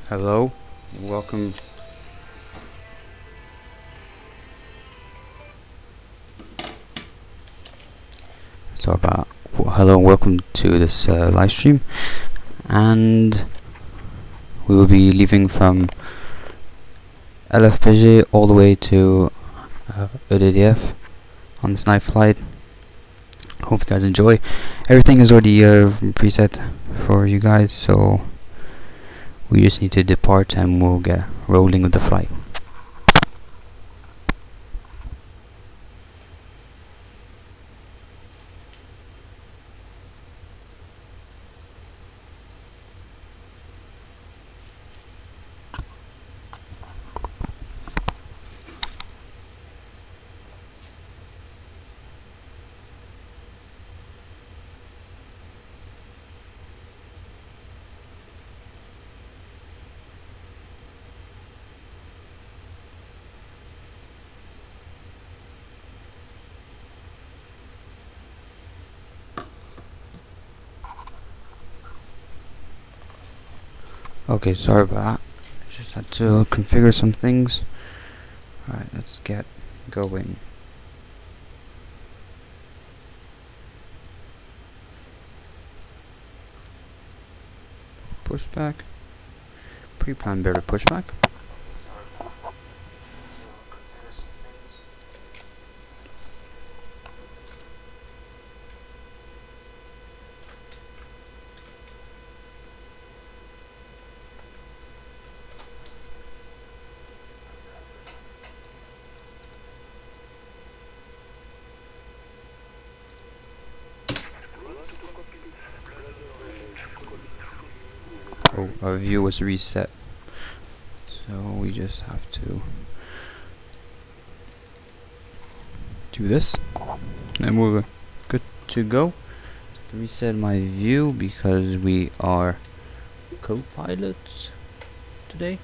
Hello, welcome. Hello and welcome to this live stream, and we will be leaving from LFPG all the way to EDDF on this night flight. Hope you guys enjoy. Everything is already preset for you guys, so we just need to depart and we'll get rolling with the flight. Okay, sorry about that. Just had to configure some things. Alright, let's get going. Pushback. Pre-planned better pushback. Oh, our view was reset, so we just have to do this and we're good to go. Reset my view because we are co-pilots today.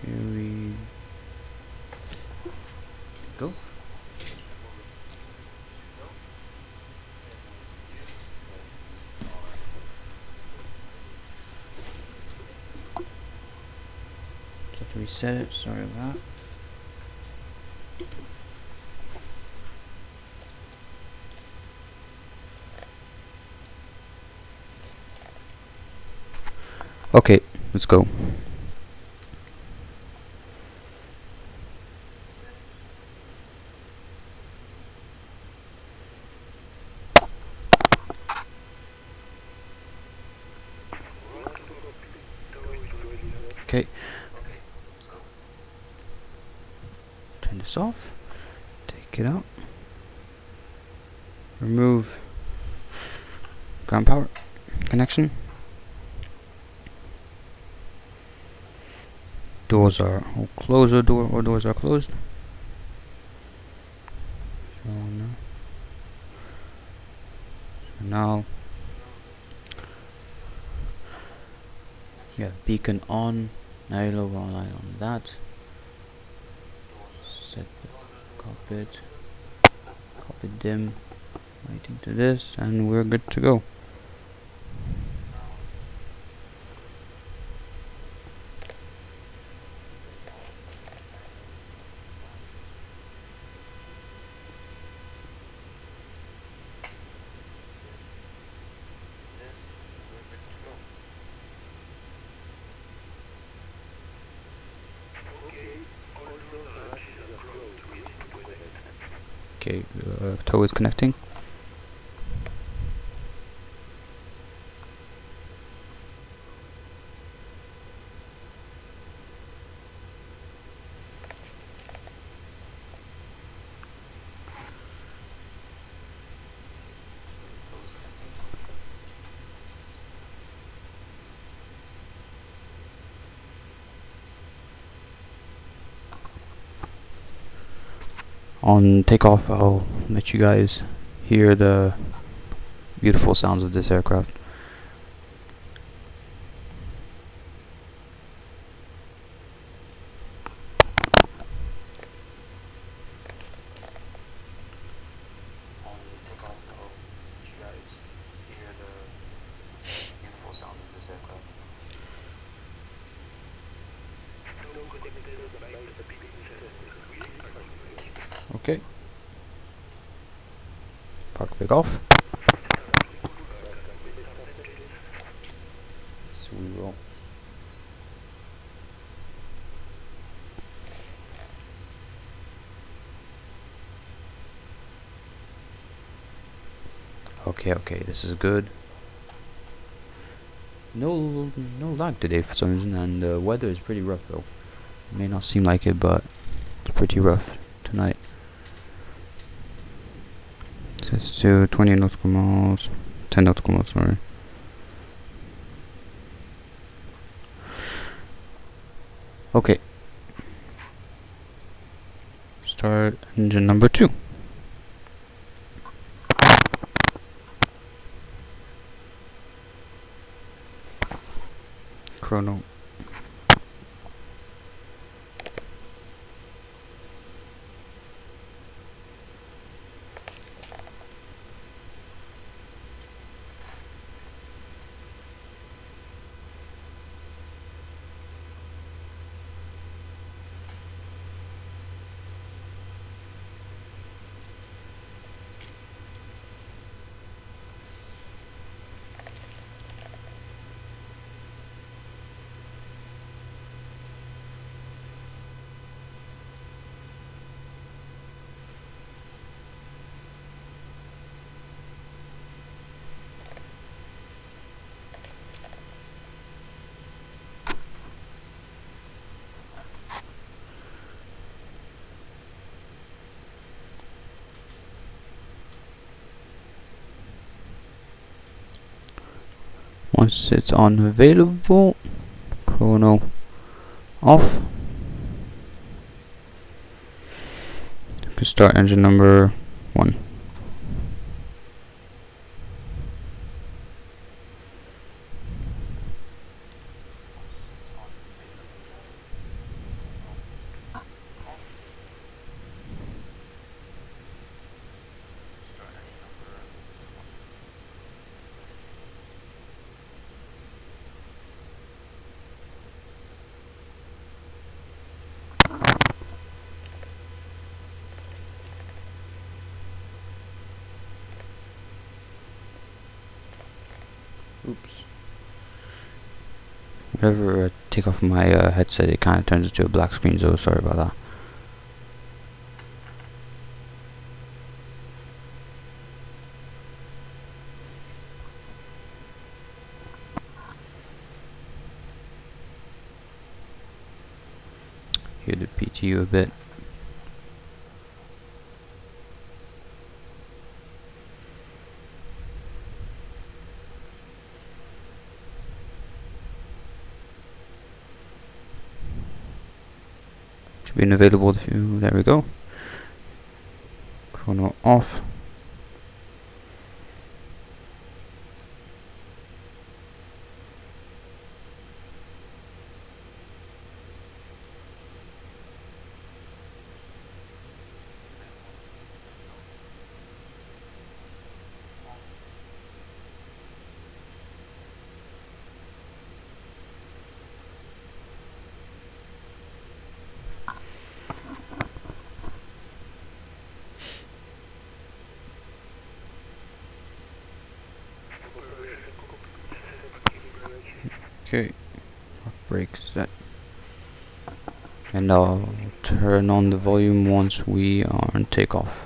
Here we go. Just reset it, sorry about that. Okay, let's go. Okay. Turn this off. Take it out. Remove ground power connection. Doors are closed or doors are closed. So now yeah, beacon on. Now you logo light on that. Set the cockpit dim. Lighting to this, and we're good to go. Okay, tow is connecting. On takeoff, I'll let you guys hear the beautiful sounds of this aircraft. Take off. So we roll. Okay, this is good. No lag today for some reason, and the weather is pretty rough though. It may not seem like it, but it's pretty rough tonight. Says to 20 nautical miles, 10 nautical miles, sorry. Okay. Start engine number 2. Chrono. Once it's unavailable, chrono off. You can start engine number 1. Oops. Whenever I take off my headset, it kind of turns into a black screen, so sorry about that. Hear the PTU a bit. Should be available if you, there we go. Chrono off. Okay, brake set, and I'll turn on the volume once we are on takeoff.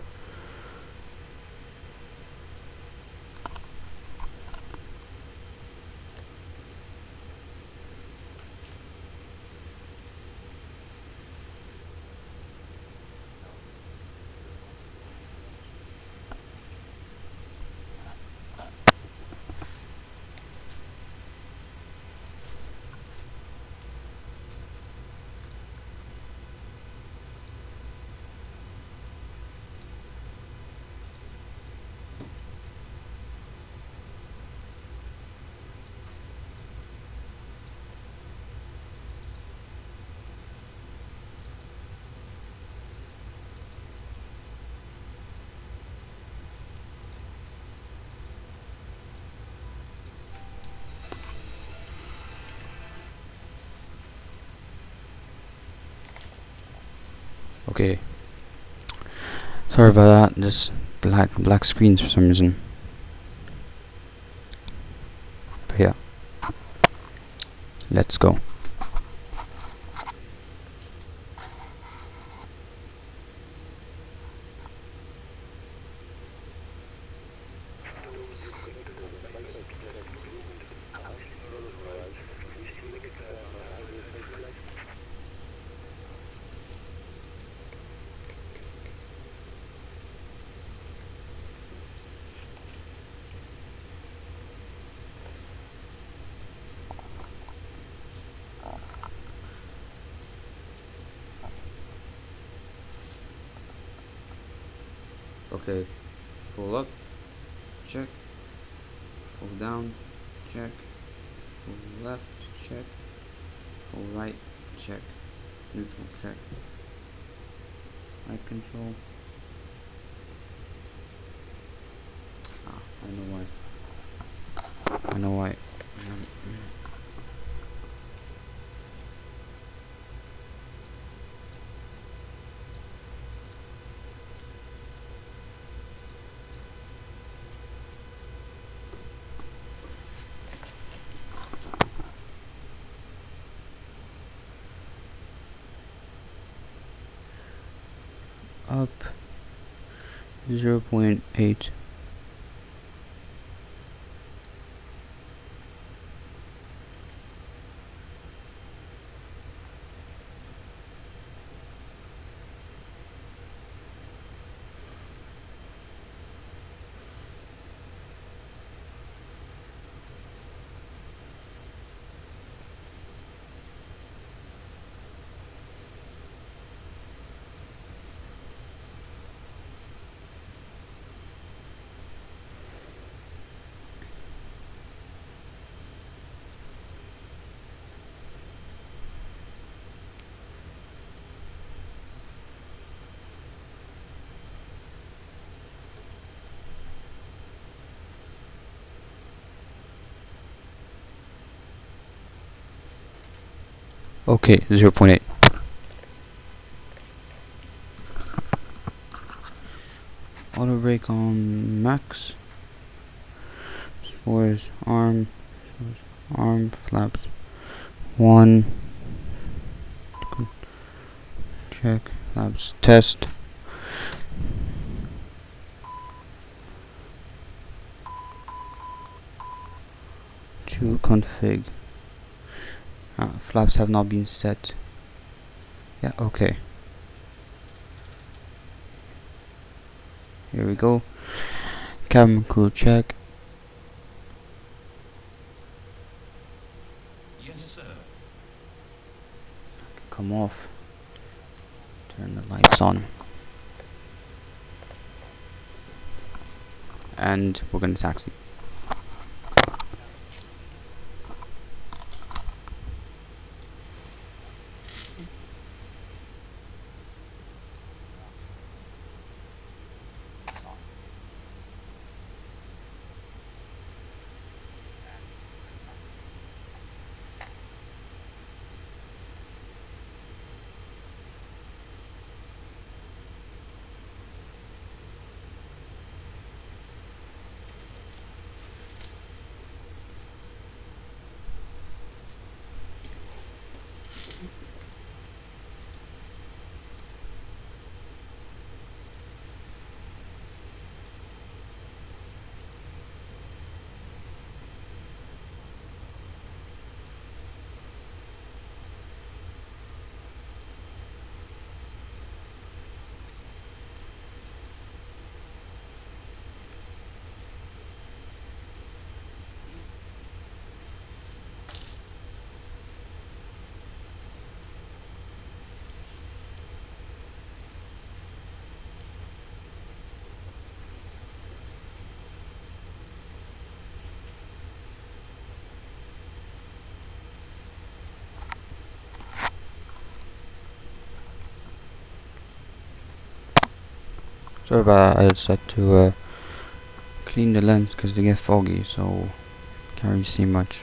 Okay, sorry about that, just black screens for some reason. But yeah, let's go. Okay, pull up, check, pull down, check, pull left, check, pull right, check, neutral, check, right control. I know why. I know why. Up 0.8. Okay, 0.8. Auto brake on max. Spores arm flaps 1. Check flaps test. To config. Flaps have not been set. Yeah, okay. Here we go. Cabin crew check. Yes, sir. Come off. Turn the lights on. And we're gonna taxi. Sorry about that, I just had to clean the lens because they get foggy, so can't really see much.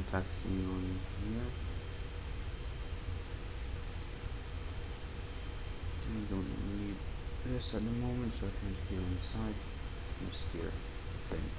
I'm taxiing on here. I don't need this at the moment, so I can just be on the side and steer the plane.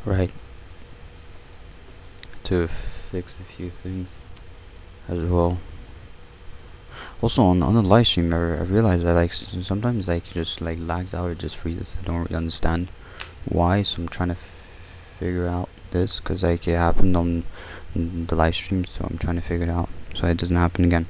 Right, to fix a few things as well. Also on the live stream, I realized that like sometimes like it just like lags out, it just freezes. I don't really understand why, so I'm trying to figure out this, because like it happened on the live stream, so I'm trying to figure it out so it doesn't happen again.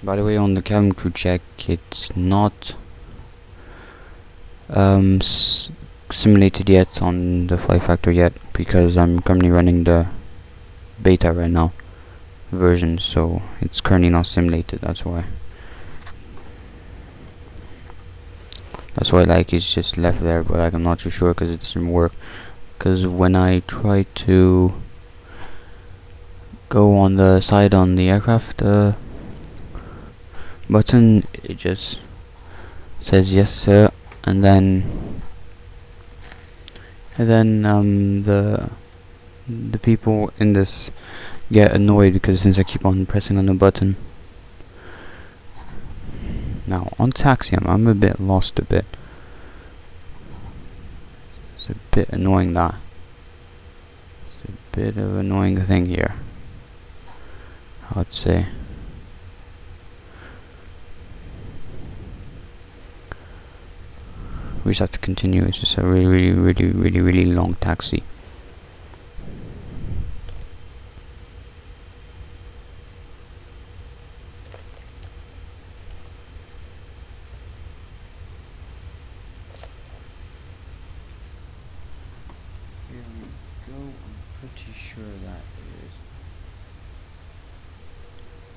By the way, on the cabin crew check, it's not simulated yet on the Fly Factor yet, because I'm currently running the beta right now version, so it's currently not simulated. That's why like it's just left there, but like I'm not too sure because it doesn't work. Because when I try to go on the side on the aircraft button, it just says yes sir, and then the people in this get annoyed because since I keep on pressing on the button. Now on taxi, I'm a bit lost a bit. It's a bit annoying that. It's a bit of an annoying thing here, I would say. We just have to continue. It's just a really long taxi. Here we go. I'm pretty sure that is.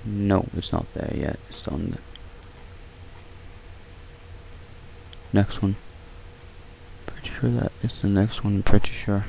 No, it's not there yet. It's on the next one. Pretty sure that is the next one. Pretty sure.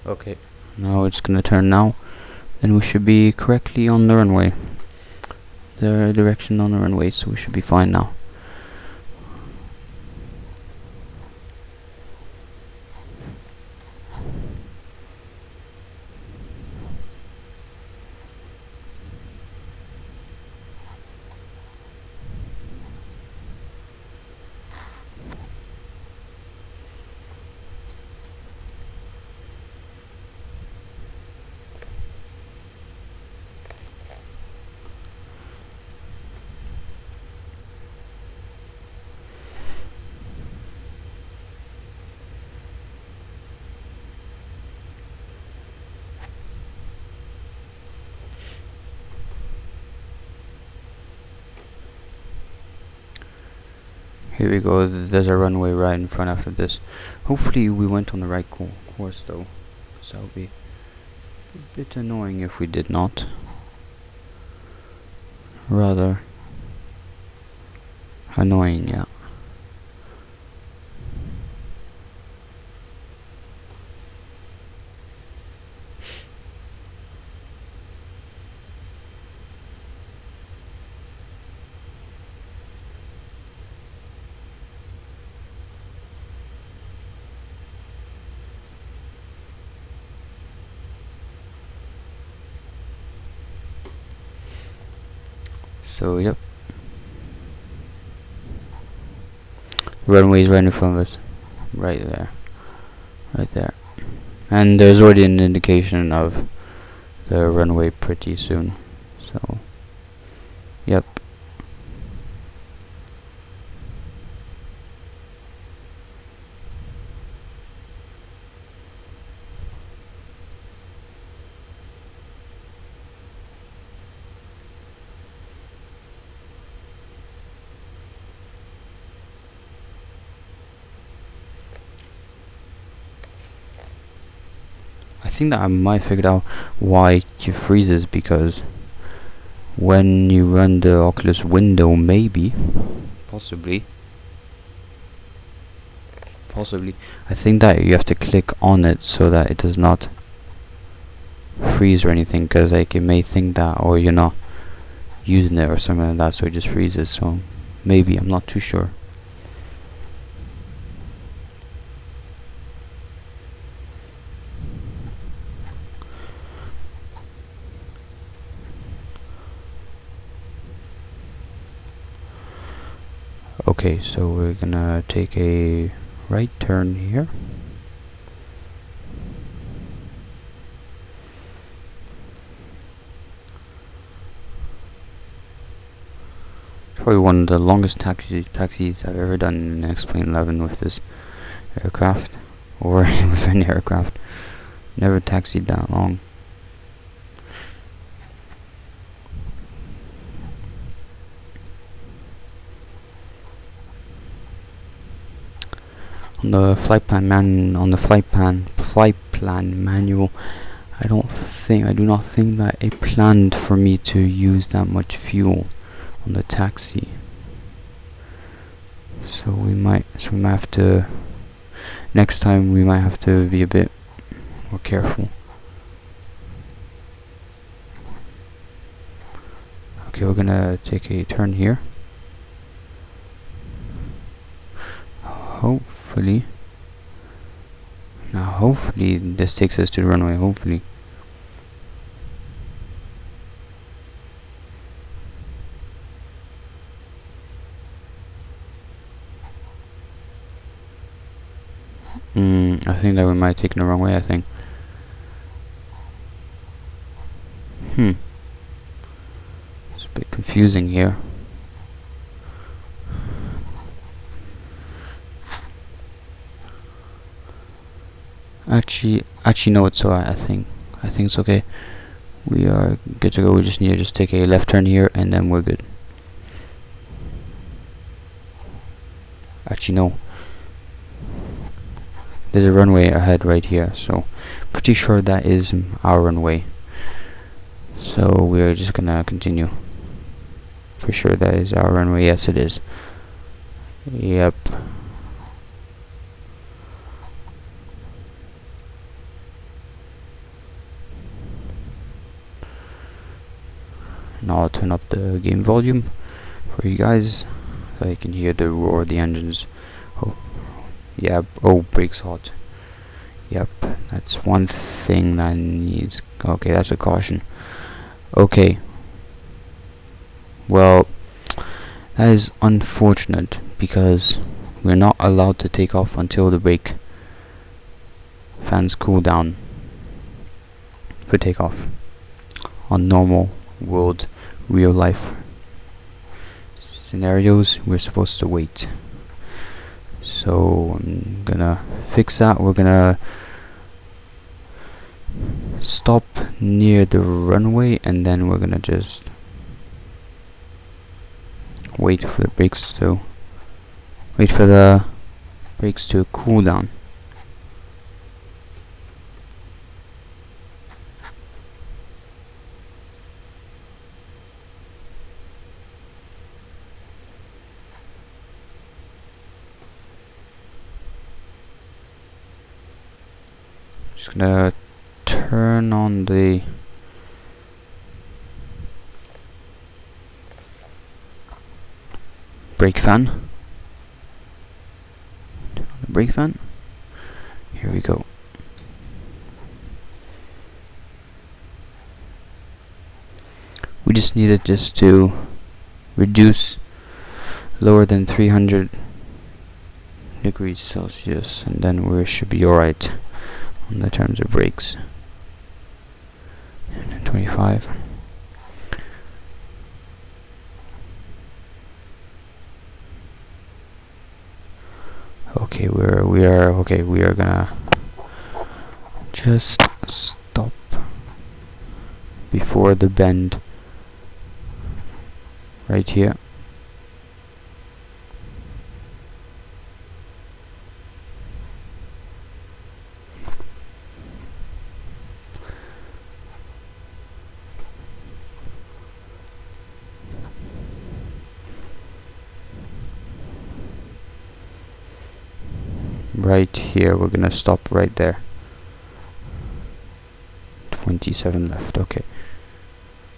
Okay, now it's gonna turn now, and we should be correctly on the runway. The direction on the runway, so we should be fine now. Here we go, there's a runway right in front after this. Hopefully we went on the right course though, so that would be a bit annoying if we did not. Rather annoying, yeah. So yep, runway is right in front of us, right there, and there's already an indication of the runway pretty soon. So yep. I think that I might figure out why it freezes, because when you run the Oculus window, maybe, possibly, I think that you have to click on it so that it does not freeze or anything, because like it may think that, or you're not using it or something like that, so it just freezes. So maybe, I'm not too sure. Okay, so we're gonna take a right turn here. Probably one of the longest taxis I've ever done in XPLANE 11 with this aircraft, or with any aircraft. Never taxied that long. On the flight plan manual, I do not think that it planned for me to use that much fuel on the taxi. So we might have to, next time we might have to be a bit more careful. Okay, we're gonna take a turn here. Hopefully this takes us to the runway, hopefully. I think that we might have taken the wrong way, I think. It's a bit confusing here. Actually no, it's alright. I think it's okay. We are good to go. We just need to take a left turn here, and then we're good. Actually no, there's a runway ahead right here, so pretty sure that is our runway. So we're just gonna continue. For sure that is our runway. Yes, it is. Yep. Now I'll turn up the game volume for you guys so you can hear the roar of the engines. Oh, yeah. Oh, brakes hot. Yep, that's one thing that needs. Okay, that's a caution. Okay. Well, that is unfortunate because we're not allowed to take off until the brake fans cool down for takeoff on normal world real life scenarios. We're supposed to wait, so I'm gonna fix that. We're gonna stop near the runway, and then we're gonna just wait for the brakes to wait for the brakes to cool down. Just gonna turn on the brake fan. Brake fan. Here we go. We just need it just to reduce lower than 300 degrees Celsius, and then we should be alright on the terms of brakes. 25. Okay, we are gonna just stop before the bend right here. Right here, we're gonna stop right there. 27 left.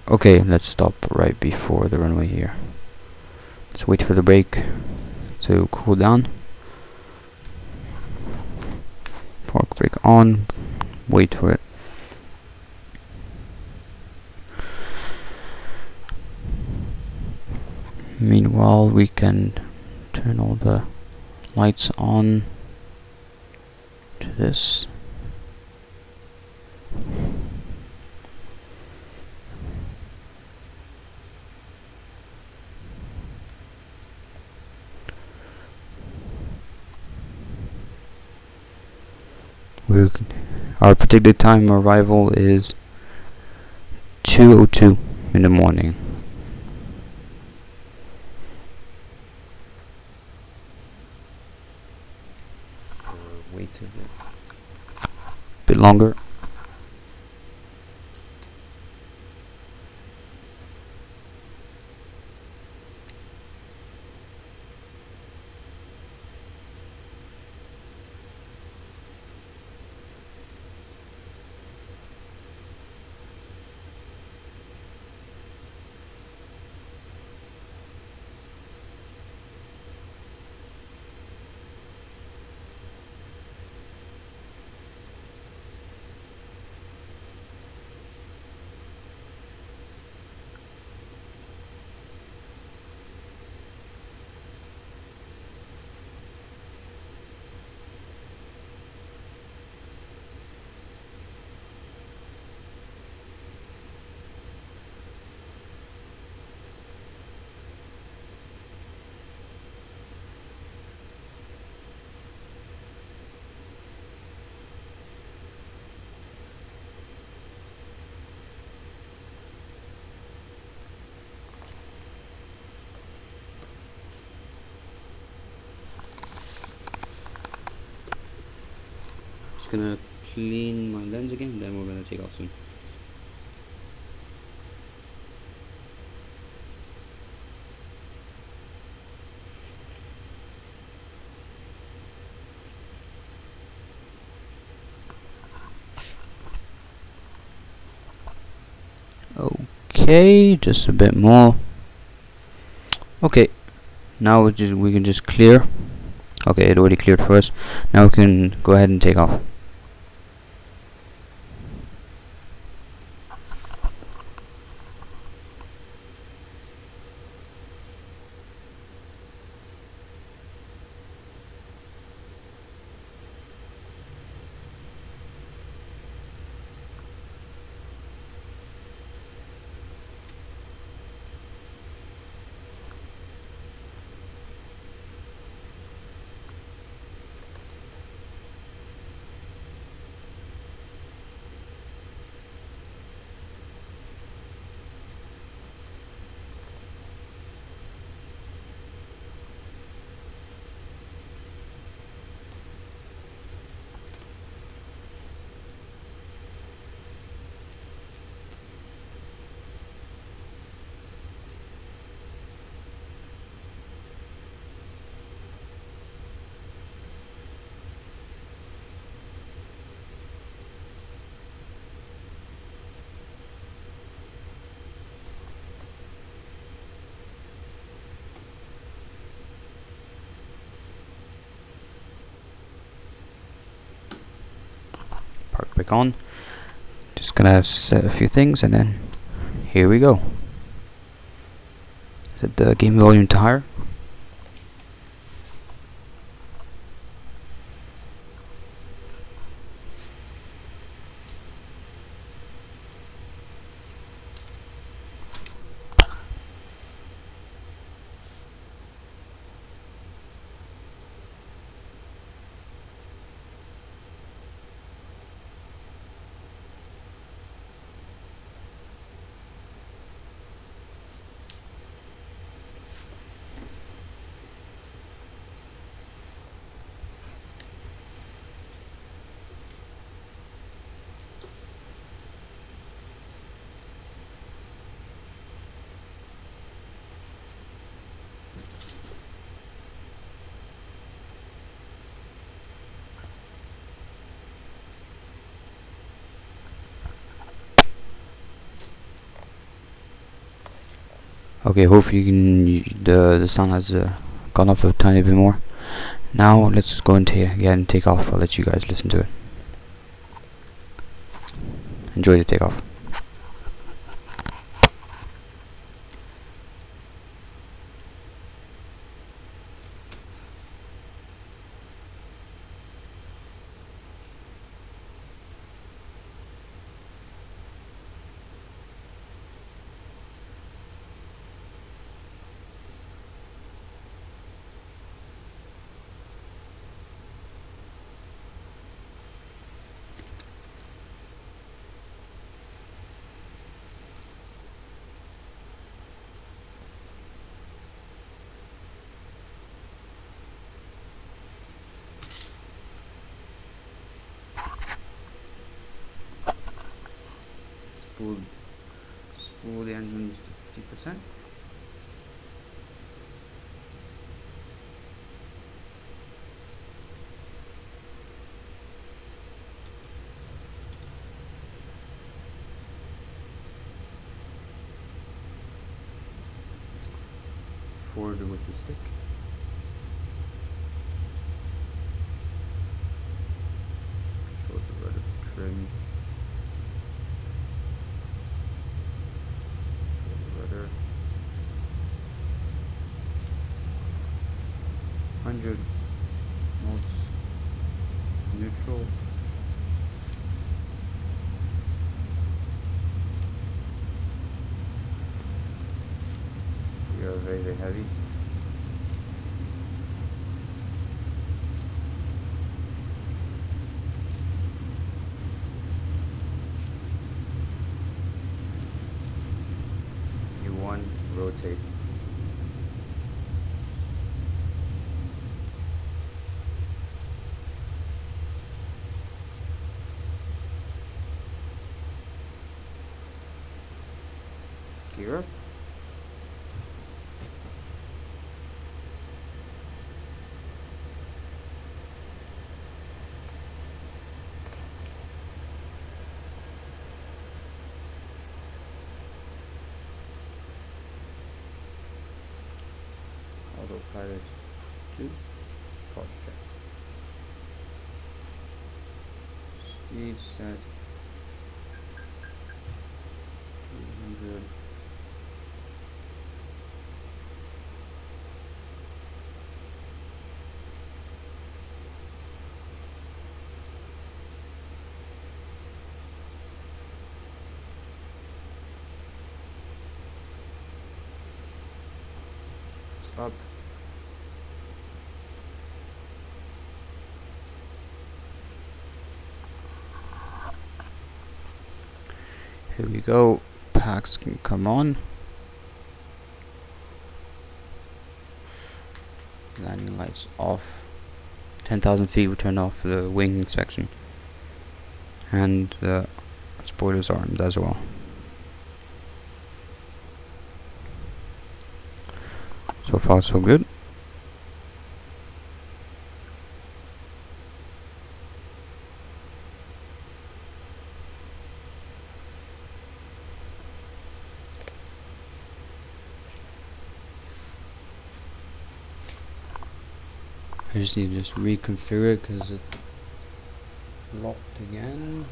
Okay, let's stop right before the runway here. Let's wait for the brake to cool down. Park brake on, wait for it. Meanwhile, we can turn all the lights on to this. Our predicted time arrival is 2:02 in the morning. Wait a bit longer. Gonna clean my lens again, then we're gonna take off soon. Okay, just a bit more. Okay, now we can just clear. Okay, it already cleared for us. Now we can go ahead and take off. click on. Just gonna set a few things and then here we go. Set the game volume to higher. Okay, hopefully you can, the sound has gone up a tiny bit more. Now let's go into again take off. I'll let you guys listen to it. Enjoy the takeoff. Spool the engines to 50%. Forward with the stick. Control the rudder trim. Rudder. 100 modes neutral. We are very, very heavy. U1 rotate. Gear up. Autopilot 2, posture. Speed set 200. Up. Here we go. Packs can come on. Landing lights off. 10,000 feet we turn off the wing inspection. And the spoilers armed as well. So far so good. I just need to reconfigure it because it's locked again.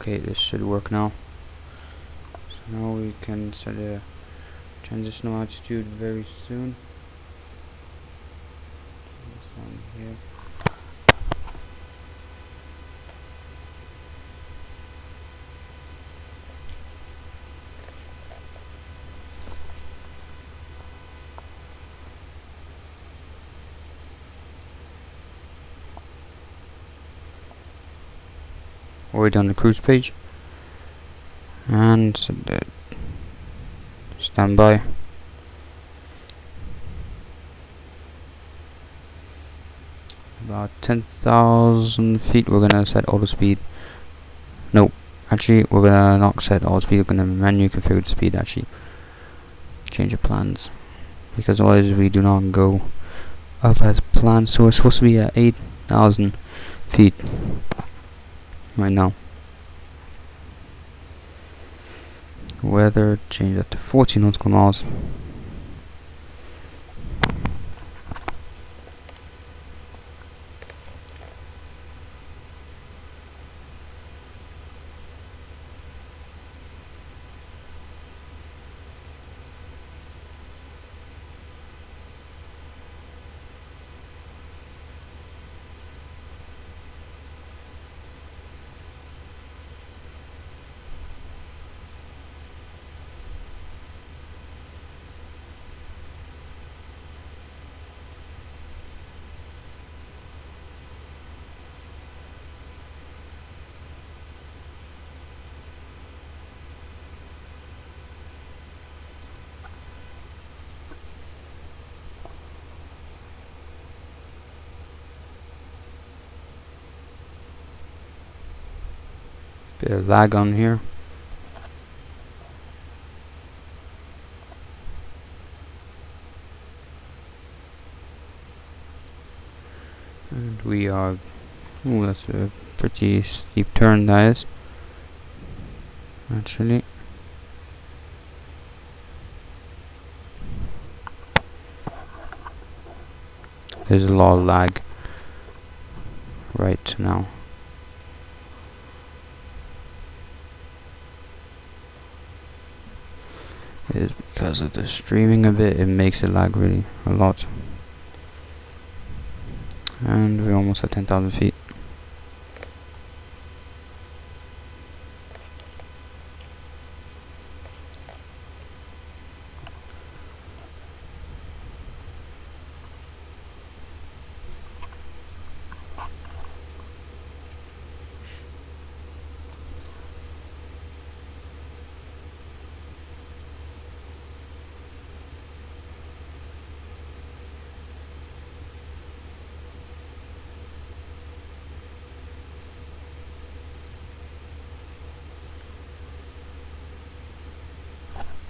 Okay, this should work now. So now we can set a transitional altitude very soon. This one here. Already on the cruise page, and stand by. About 10,000 feet. We're gonna set auto speed. No, actually, we're gonna not set auto speed. We're gonna manually configure the speed. Actually, change the plans because otherwise we do not go up as planned. So we're supposed to be at 8,000 feet. Right now. Weather, change that to 14 nautical miles. Bit of lag on here. And we are... Ooh, that's a pretty steep turn, that is. Actually. There's a lot of lag right now. It is because of the streaming a bit, it makes it lag really a lot. And we're almost at 10,000 feet.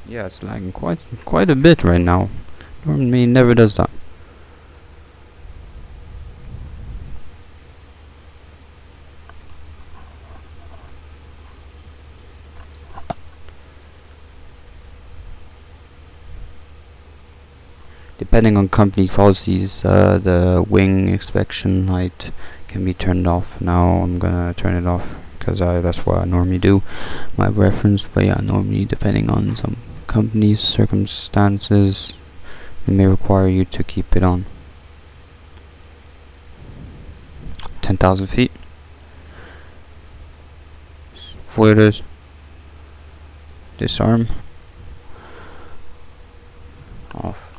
Yeah, it's lagging quite a bit right now. Normally it never does that. Depending on company policies, the wing inspection light can be turned off. Now I'm gonna turn it off because that's what I normally do, my reference. But yeah, normally depending on some company's circumstances, it may require you to keep it on. 10,000 feet. Spoilers. Disarm. Off.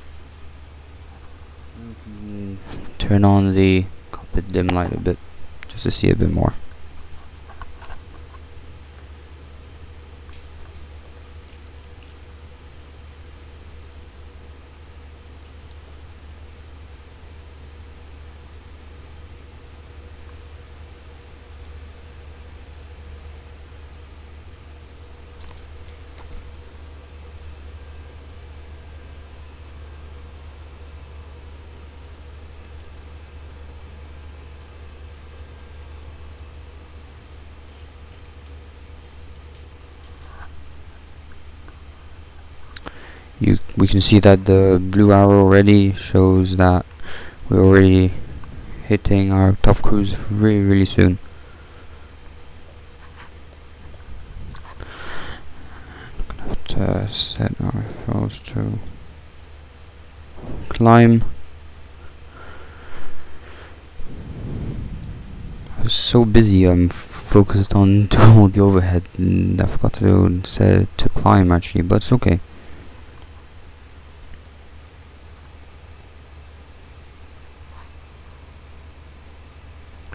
Turn on the cockpit dim light a bit, just to see a bit more. We can see that the blue arrow already shows that we're already hitting our top cruise really soon. set ourselves to climb. I was so busy, I'm focused on doing all the overhead, and I forgot to set it to climb actually, but it's okay.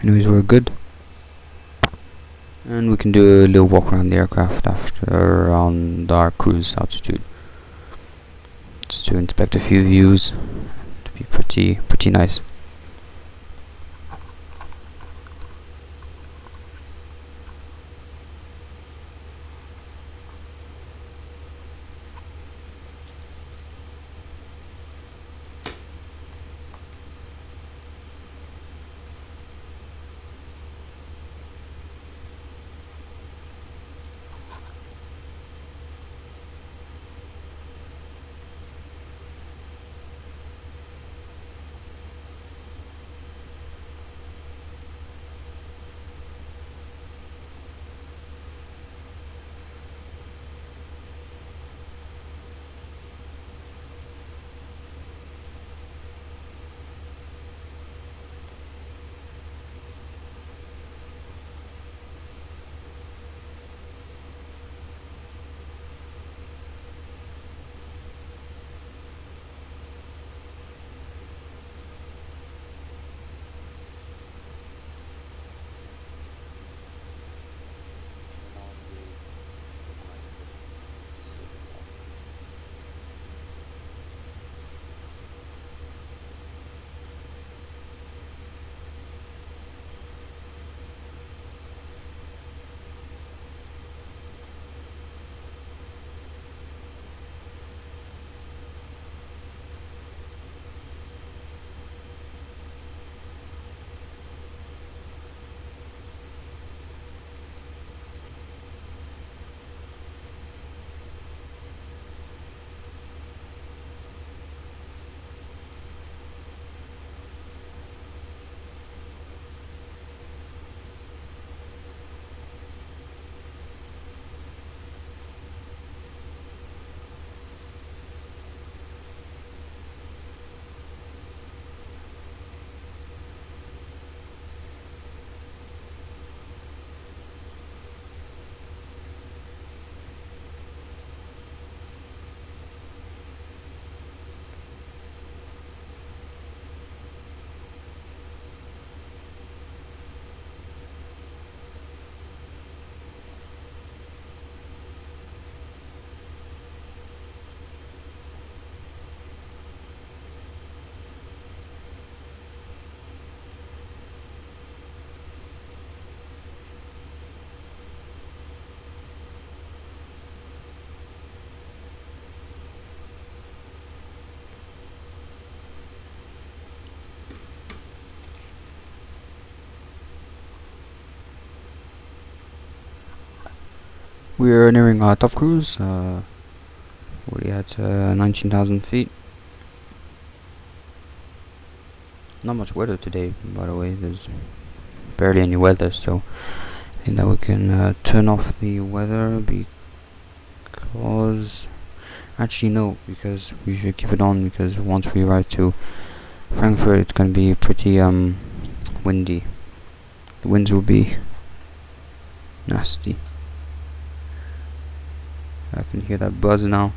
Anyways, we're good. And we can do a little walk around the aircraft after around our cruise altitude, just to inspect a few views. To be pretty nice. We're nearing our top cruise, already at 19,000 feet. Not much weather today, by the way, there's barely any weather, so I think that we can turn off the weather, because actually no, because we should keep it on, because once we arrive to Frankfurt it's going to be pretty windy. The winds will be nasty. I can hear that buzz now.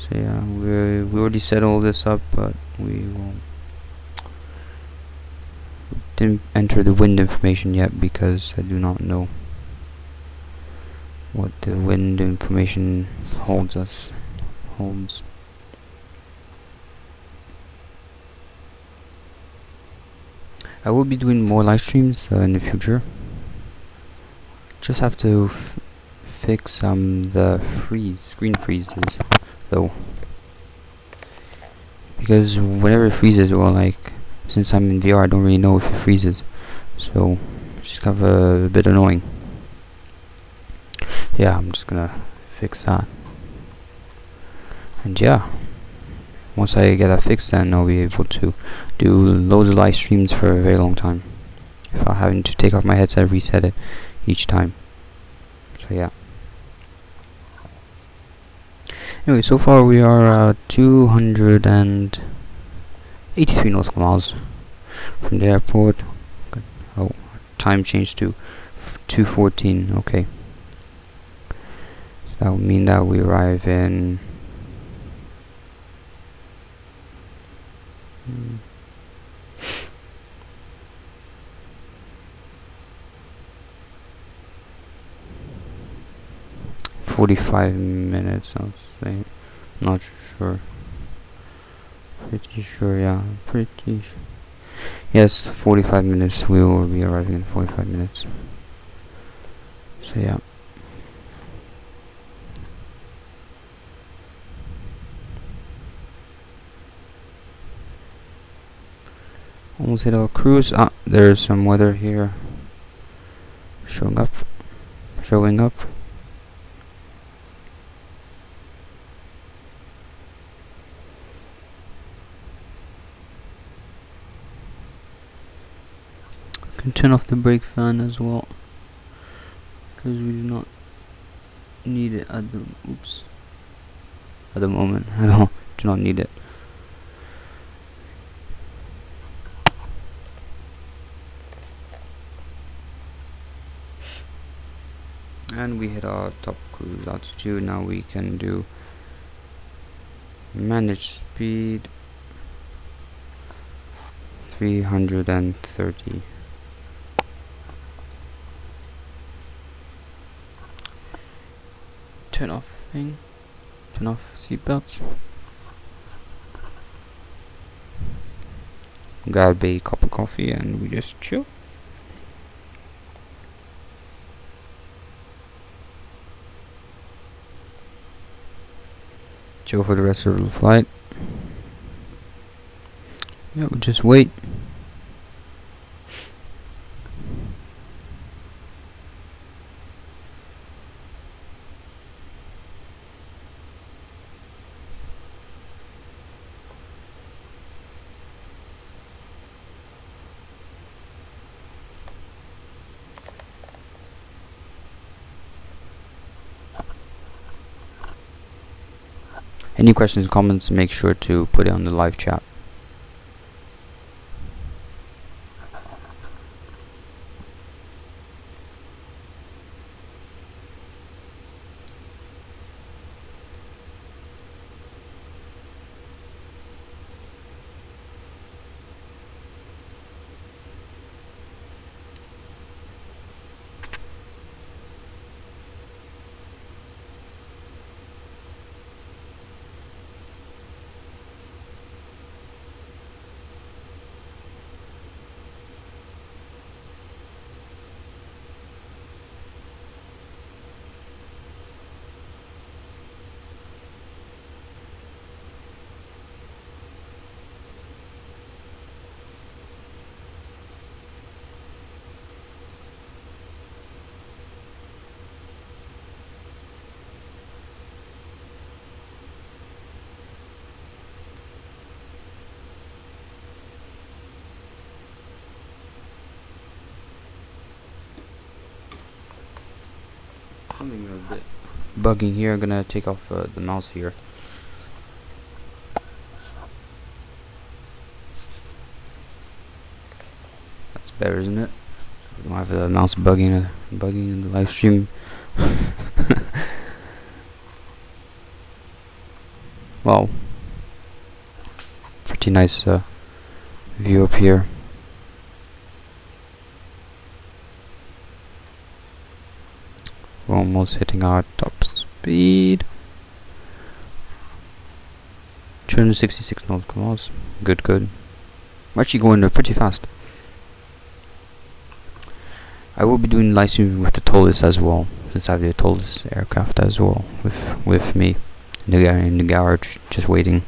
So yeah, we already set all this up, but we didn't enter the wind information yet because I do not know what the wind information holds. I will be doing more live streams in the future. Just have to fix the screen freezes though, because whenever it freezes, or like since I'm in VR I don't really know if it freezes, so it's just kind of a bit annoying. Yeah, I'm just gonna fix that, and yeah, once I get that fixed then I'll be able to do loads of live streams for a very long time without having to take off my headset and reset it each time. So yeah. Anyway, so far we are 283 nautical miles from the airport. Oh, time changed to 2:14. Okay, so that would mean that we arrive in 45 minutes, I'll say. Not sure. Pretty sure, yeah. Pretty sure. Yes, 45 minutes. We will be arriving in 45 minutes. So, yeah. Almost hit our cruise. Ah, there's some weather here. Showing up. Can turn off the brake fan as well, because we do not need it at the moment. I do not need it. And we hit our top cruise altitude. Now we can do manage speed 330. Turn off seatbelts. Grab a cup of coffee and we just chill. Chill for the rest of the flight. Yeah, we'll just wait. Any questions, comments, make sure to put it on the live chat. Something a bit bugging here. I'm gonna take off the mouse here. That's better, isn't it? We don't have the mouse bugging in the live stream. Wow, pretty nice view up here. We're almost hitting our top speed. 266 nautical miles. Good. We're actually going pretty fast. I will be doing live streaming with the TOLIS as well, since I have the TOLIS aircraft as well with me in the garage, just waiting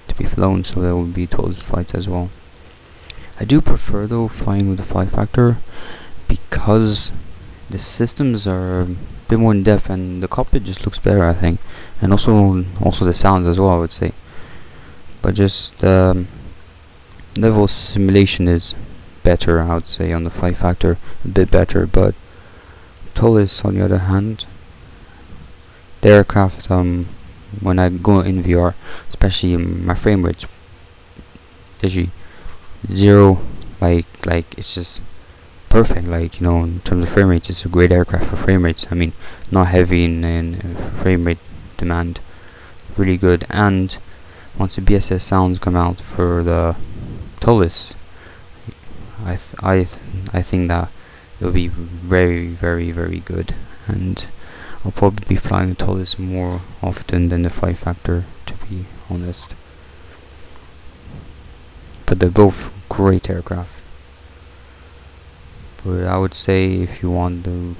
to be flown. So there will be TOLIS flights as well. I do prefer though flying with the fly factor, because the systems are a bit more in depth and the cockpit just looks better, I think, and also the sounds as well, I would say. But just level of simulation is better, I would say, on the fly factor, a bit better. But TOLIS, on the other hand, the aircraft when I go in VR, especially my frame rate's literally zero. Like it's just perfect. Like, you know, in terms of frame rates, it's a great aircraft for frame rates. I mean, not heavy in frame rate demand, really good. And once the BSS sounds come out for the Tolus, I think that it'll be very, very, very good. And I'll probably be flying the Tolus more often than the Fly Factor, to be honest. But they're both great aircraft. But I would say if you want the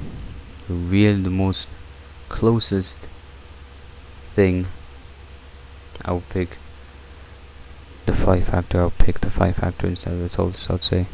most closest thing, I would pick the Fly Factor. I'll pick the Fly Factor instead of the Tolus, I'd say.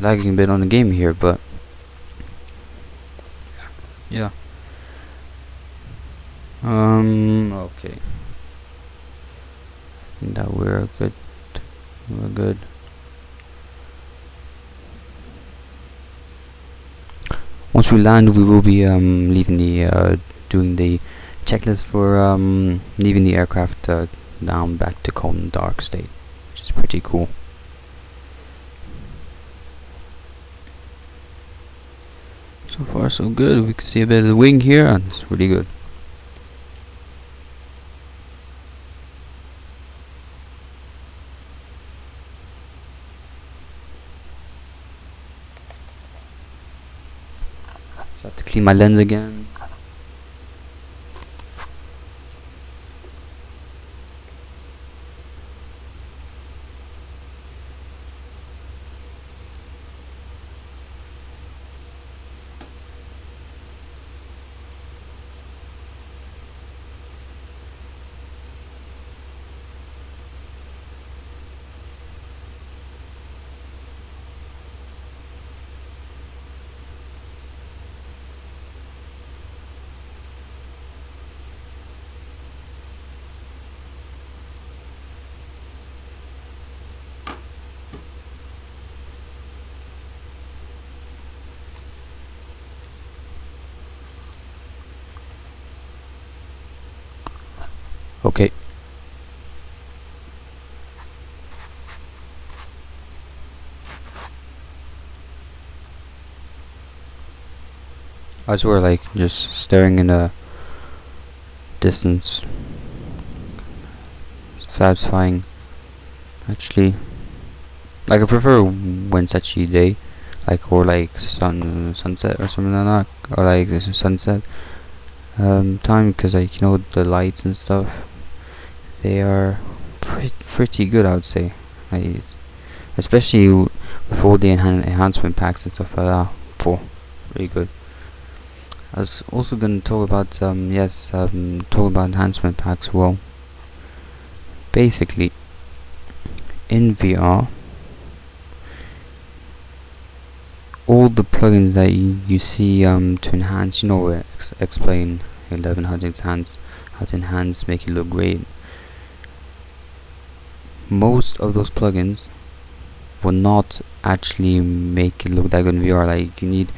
Lagging a bit on the game here, but yeah. Okay. I think that we're good. We're good. Once we land, we will be leaving the doing the checklist for leaving the aircraft down back to cold and dark state, which is pretty cool. So far so good. We can see a bit of the wing here, and it's really good. So I have to clean my lens again. Okay. I swear, like, just staring in the distance. Satisfying, actually. Like, I prefer when it's actually day, like, or like sunset or something like that, or like this is sunset time, because, like, you know, the lights and stuff, they are pretty good, I would say. Like, especially with all the enhancement packs and stuff like that. Really good. I was also going to talk about talk about enhancement packs. Well, basically, in VR, all the plugins that you see to enhance, you know, XPLANE 1100 how to enhance, make it look great. Most of those plugins will not actually make it look that good in VR. Like, you need,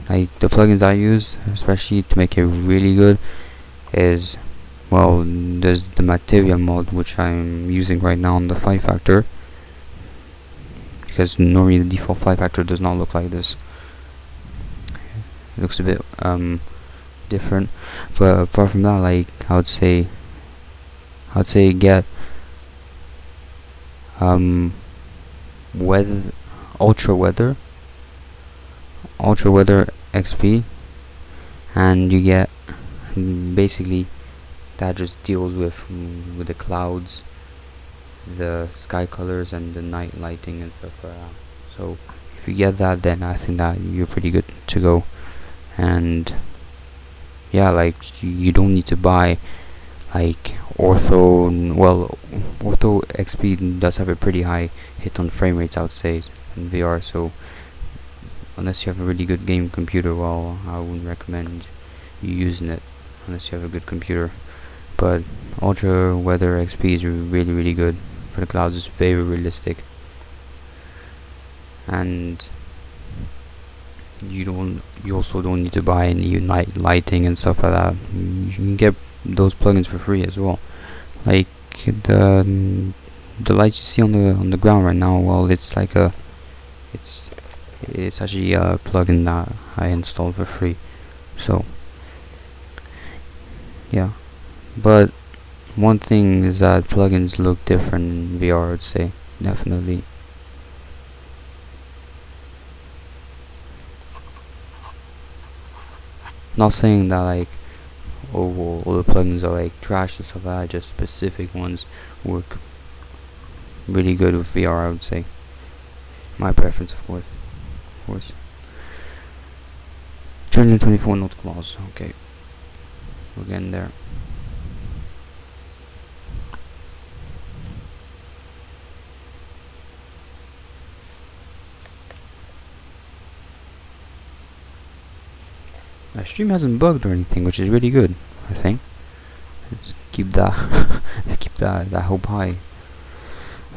like, the plugins I use, especially to make it really good, is, well, there's the Materia mod, which I'm using right now on the 5 factor, because normally the default 5 factor does not look like this. It looks a bit different, but apart from that, like, I would say get weather, ultra weather XP, and you get basically that just deals with the clouds, the sky colors, and the night lighting and stuff like that. So if you get that, then I think that you're pretty good to go. And yeah, like, you don't need to buy like Ortho. Well, Ortho XP does have a pretty high hit on frame rates, I would say, in VR, so unless you have a really good game computer, well, I wouldn't recommend you using it unless you have a good computer. But Ultra Weather XP is really good for the clouds. It's very realistic, and you also don't need to buy any night lighting and stuff like that. You can get those plugins for free as well. Like the lights you see on the ground right now, well, it's like it's actually a plugin that I installed for free. So yeah, but one thing is that plugins look different in VR, I'd say, definitely. Not saying that like all the plugins are like trash and stuff like that, just specific ones work really good with VR, I would say. My preference, of course. 224 note clause, okay. We're getting there. My stream hasn't bugged or anything, which is really good, I think. Let's keep that let's keep that hope high.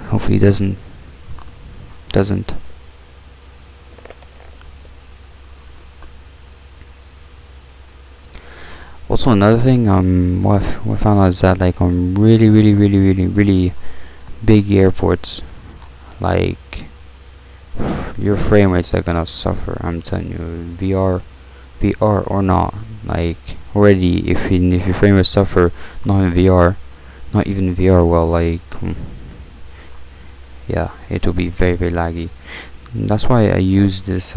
Hopefully it doesn't. Also, another thing, what I found out is that, like, on really big airports, like, your frame rates are gonna suffer. I'm telling you, VR or not. Like, already, if your frame rates suffer, not even VR, well, like, yeah, it will be very laggy. And that's why I use this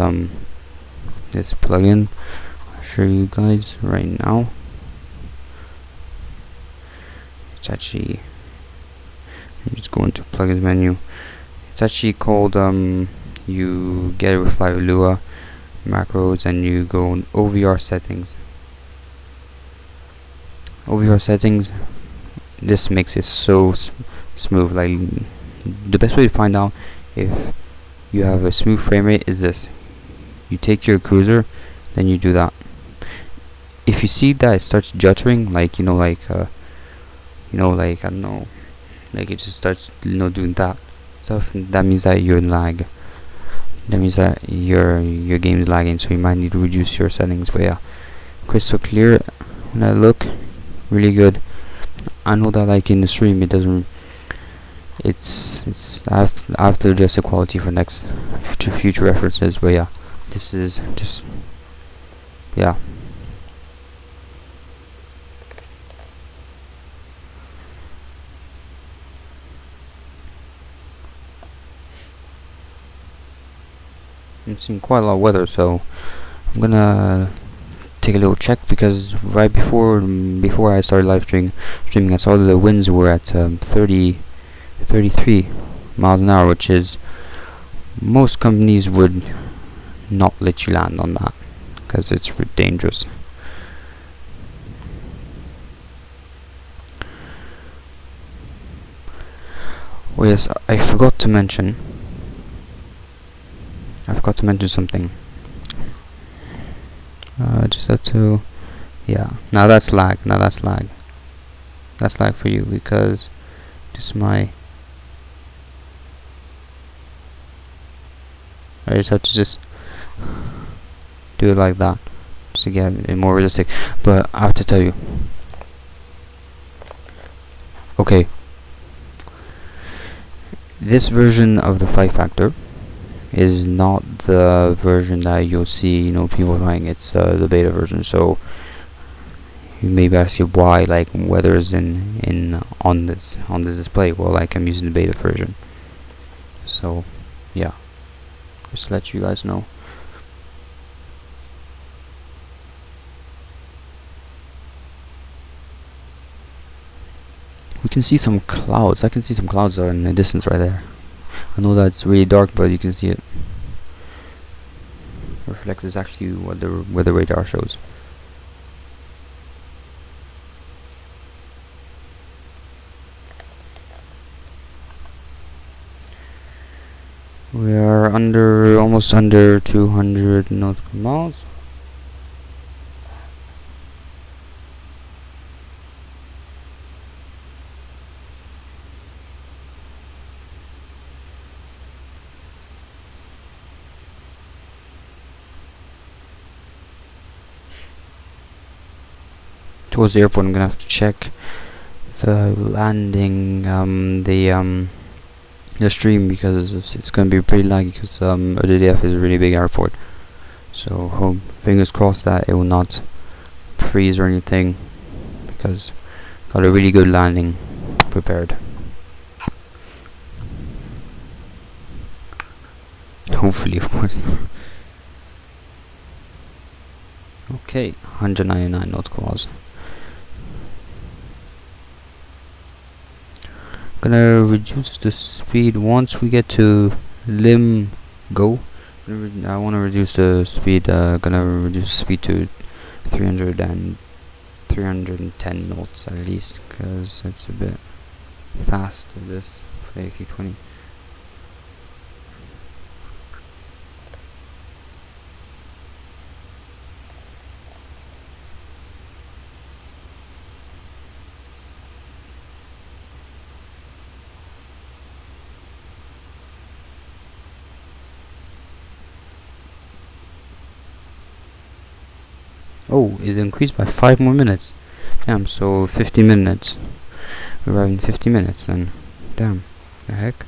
this plugin. I'll show you guys right now. It's actually, just go into plugins menu. It's actually called you get it with Live Lua macros, and you go on OVR settings. OVR settings, this makes it so smooth. Like, the best way to find out if you have a smooth frame rate is this: you take your cruiser, then you do that. If you see that it starts juttering, like, like I don't know, like it just starts doing that stuff, that means that you're in lag. That means that your game is lagging, so you might need to reduce your settings. But yeah, crystal clear. When I look, really good. I know that, like, in the stream it doesn't. I have to adjust the quality for future references. But yeah, this is just, yeah. I'm seeing quite a lot of weather, so I'm gonna take a little check, because right before I started live streaming, I saw the winds were at 33 miles an hour, which is, most companies would not let you land on that because it's dangerous. Oh yes, I forgot to mention something. Just have to, yeah. Now that's lag. that's lag for you, because this is my, I just have to just do it like that just to get it more realistic. But I have to tell you, okay, this version of the Fight Factor is not the version that you'll see, you know, people buying. It's the beta version. So you may ask you why, like, weather is on the display. Well, like, I'm using the beta version. So yeah, just to let you guys know. We can see some clouds. I can see some clouds in the distance right there. I know that's really dark, but you can see it. Reflects exactly what the radar shows. We are almost under 200 nautical miles. Towards the airport, I'm gonna have to check the landing, the stream, because it's gonna be pretty laggy, because EDDF is a really big airport. So hope, fingers crossed that it will not freeze or anything, because got a really good landing prepared. Hopefully, of course. Okay, 199 nautical miles. Gonna reduce the speed once we get to Lim Go. I want to reduce the speed. Gonna reduce the speed to 310 knots at least, because it's a bit fast. This for the FFA320. Oh, it increased by 5 more minutes. Damn, so 50 minutes. We're arriving in 50 minutes then. Damn, the heck?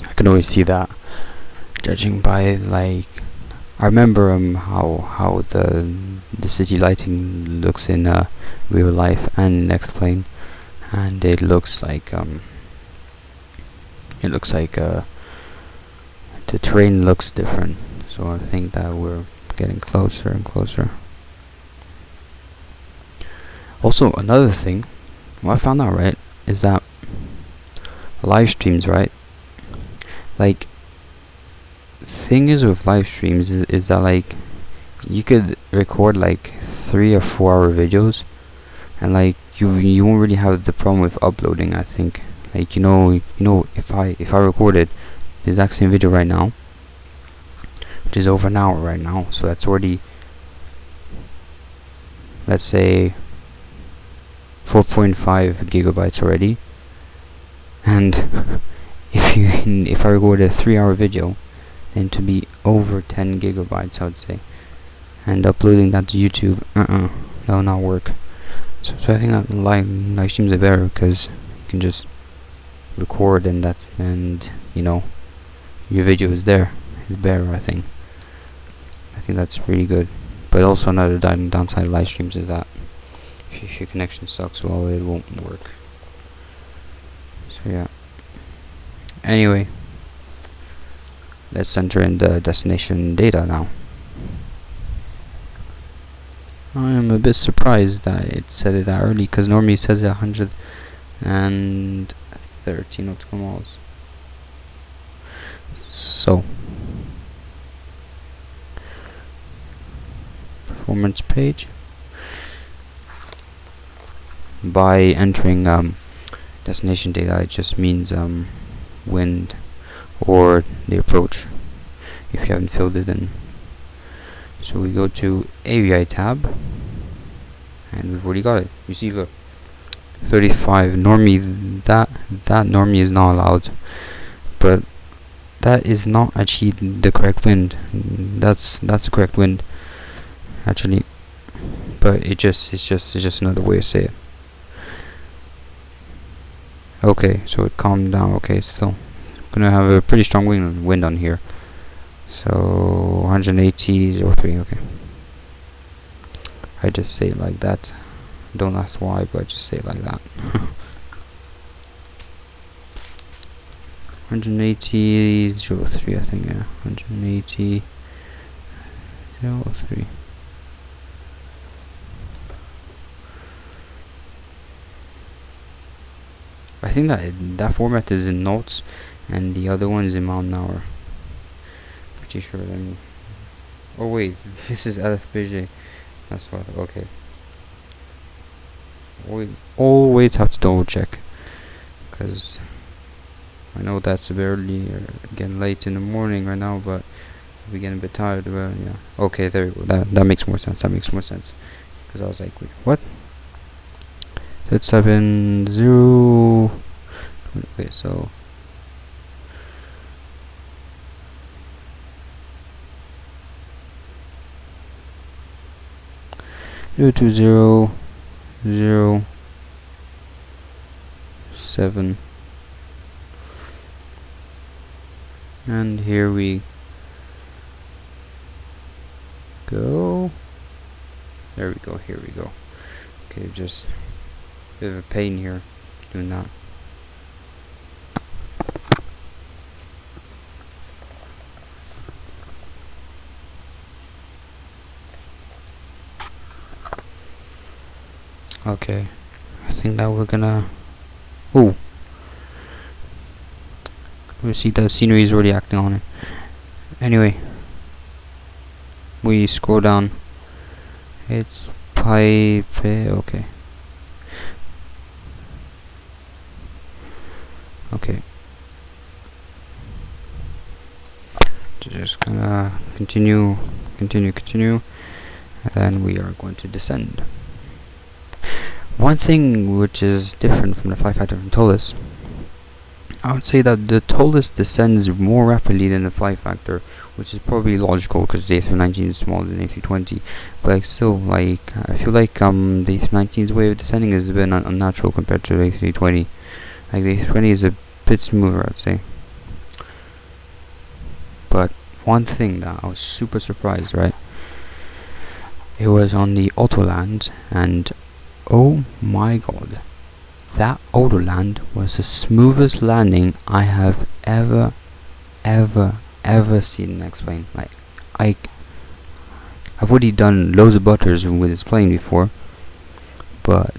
I can always see that, judging by, like, I remember how the city lighting looks in real life and in XPLANE, and it looks like the terrain looks different. So I think that we're getting closer and closer. Also, another thing, what I found out, right, is that live streams, right, like, thing is with live streams is that, like, you could record like 3 or 4 hour videos, and like you won't really have the problem with uploading. I think, like, you know if I recorded the exact same video right now, which is over an hour right now, so that's already let's say 4.5 gigabytes already, and if I record a 3-hour video, then to be over 10 gigabytes, I would say, and uploading that to YouTube, that will not work. So I think that live streams are better because you can just record and you know, your video is there. It's better, I think that's really good. But also another downside of live streams is that if your connection sucks, well, it won't work. So yeah. Anyway, let's enter in the destination data now. I am a bit surprised that it said it that early, because normally it says 113 nautical miles. So, performance page. By entering destination data, it just means wind or the approach, if you haven't filled it in. So we go to AVI tab, and we've already got it. You see, look, 35. Normally that normally is not allowed, but that is not actually the correct wind. That's the correct wind, actually, but it's just another way to say it. Okay, so it calmed down. Okay, still gonna have a pretty strong wind on here. So 180.03. Okay, I just say it like that. Don't ask why, but I just say it like that. 180.03, I think. Yeah, 180.03. I think that format is in knots, and the other one is in mile an hour. Pretty sure. Let me. Oh wait, this is LFPG. That's what. Okay. We always have to double check, because I know that's a bit early, or getting late in the morning right now, but we're getting a bit tired. But yeah. Okay, there we go. That makes more sense. That makes more sense. Because I was like, wait, what? It's 70. Okay, so 02007, and here we go. There we go. Here we go. Okay, just bit of a pain here doing that. Okay, I think that we're gonna. Oh, we see the scenery is already acting on it. Anyway, we scroll down. It's pipe. Okay. Okay. Just gonna continue, and then we are going to descend. One thing which is different from the fly factor from TOLUS, I would say that the TOLUS descends more rapidly than the fly factor, which is probably logical because the A319 is smaller than A320. But like, still, like, I feel like the A319's way of descending is a bit unnatural compared to the A320. Like, the A320 is a bit smoother, I'd say. But one thing that I was super surprised, right? It was on the Autoland, and oh my god, that Autoland was the smoothest landing I have ever seen in X-Plane. Like, I've already done loads of butters with this plane before, but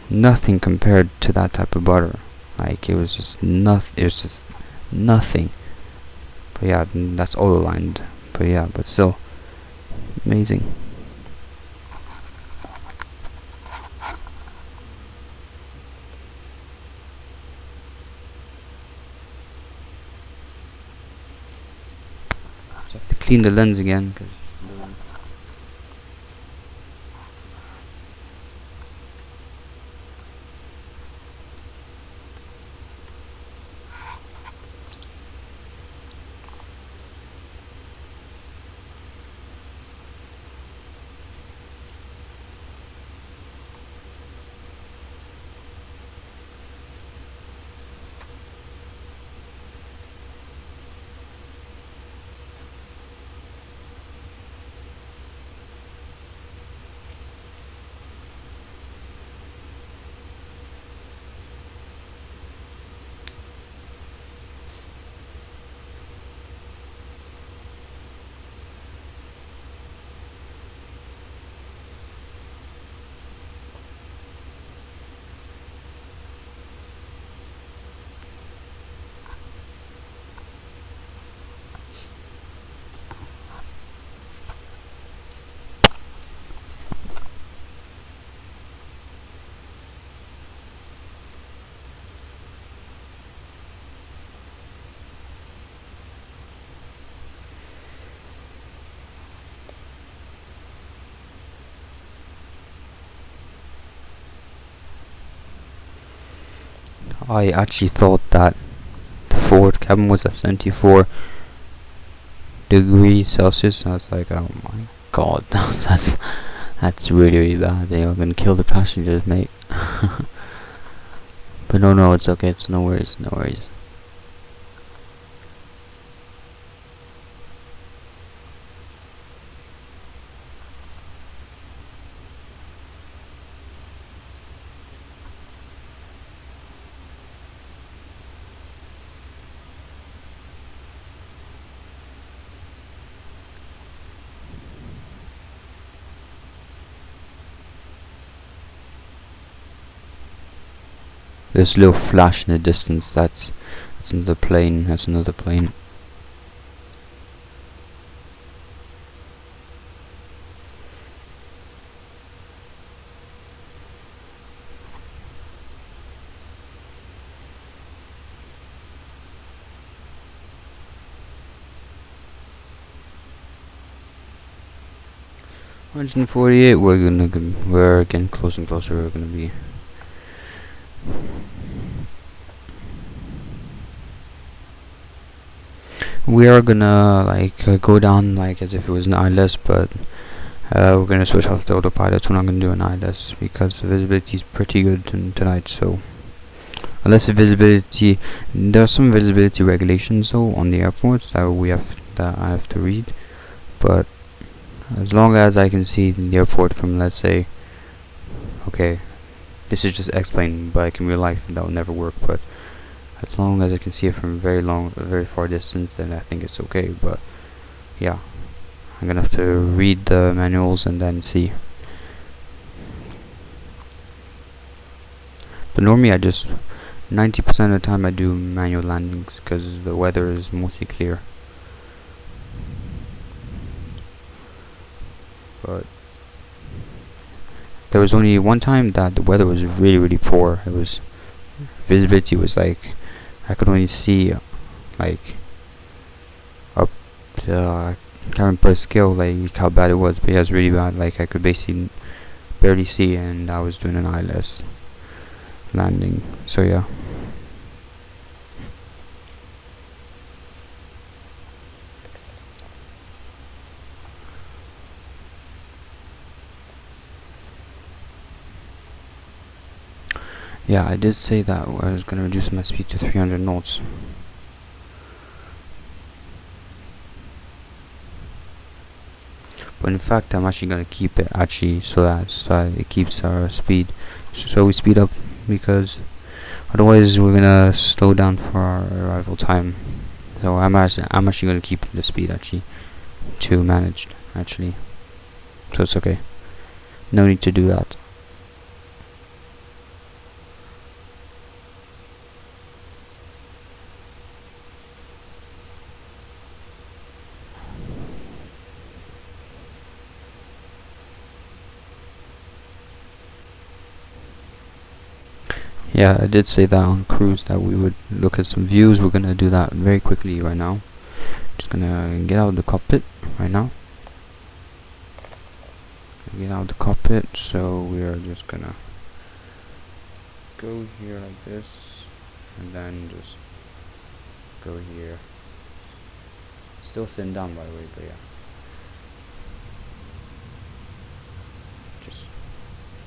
nothing compared to that type of butter. Like, it was just nothing. But yeah, that's Autoland. But yeah, but still amazing. So I have to clean the lens again, cause I actually thought that the forward cabin was at 74 degrees Celsius. I was like, oh my god, that's really, really bad. They are gonna kill the passengers, mate. But no, it's okay. It's no worries, no worries. There's a little flash in the distance. That's another plane. That's another plane. $148. We're getting closer and closer. We're gonna be. We are gonna like go down like as if it was an ILS, but we're gonna switch off the autopilot. We're not gonna do an ILS because the visibility is pretty good tonight. So unless the visibility, there are some visibility regulations though on the airports that I have to read. But as long as I can see the airport from, let's say, okay, this is just XPLANE, but like in real life that will never work. But as long as I can see it from a very far distance, then I think it's okay. But yeah, I'm gonna have to read the manuals and then see. But normally 90% of the time I do manual landings because the weather is mostly clear. But there was only one time that the weather was really, really poor. It was visibility was like I could only see like up to, I can't remember a scale like how bad it was, but yeah, it was really bad. Like I could basically barely see, and I was doing an ILS landing. So yeah. Yeah, I did say that I was going to reduce my speed to 300 knots. But in fact, I'm actually going to keep it so that it keeps our speed. So we speed up because otherwise we're going to slow down for our arrival time. So I'm actually going to keep the speed to managed So it's okay. No need to do that. Yeah, I did say that on cruise that we would look at some views. We're gonna do that very quickly right now. Just gonna get out of the cockpit right now. Get out of the cockpit, so we are just gonna go here like this, and then just go here. Still sitting down, by the way, but yeah. Just,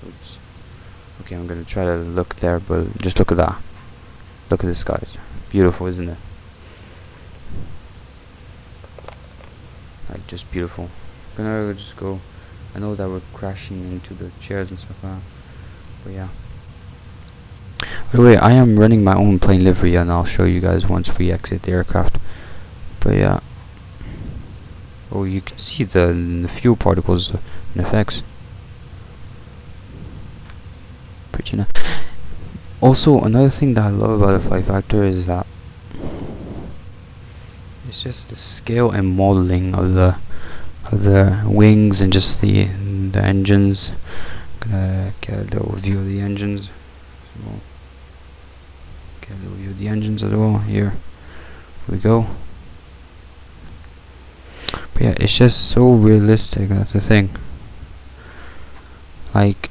oops. Okay, I'm gonna try to look there, but just look at that. Look at the skies. Beautiful, isn't it? Like, just beautiful. Gonna just go. I know that we're crashing into the chairs and stuff like that, but yeah. By the way, I am running my own plane livery, and I'll show you guys once we exit the aircraft. But yeah. Oh, you can see the fuel particles and effects. Pretty nice. Also, another thing that I love about the flight factor is that it's just the scale and modeling of the wings and just the engines. I'm gonna get a little view of the engines. So get a little view of the engines as well. Here we go. But yeah, it's just so realistic. That's the thing. Like,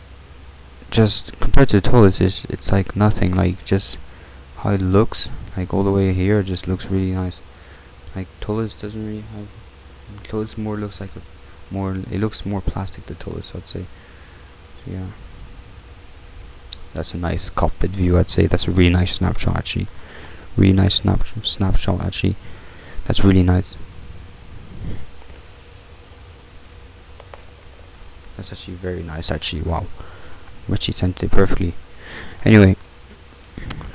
just compared to the tallest, it's like nothing. Like, just how it looks, like all the way here, it just looks really nice. Like Tolis doesn't really have, Tolis more looks like it looks more plastic to Tolis, I'd say. So yeah, that's a nice cockpit view. I'd say that's a really nice snapshot actually. Really nice snapshot actually. That's really nice. That's actually very nice actually. Wow, Richie sent it perfectly. Anyway,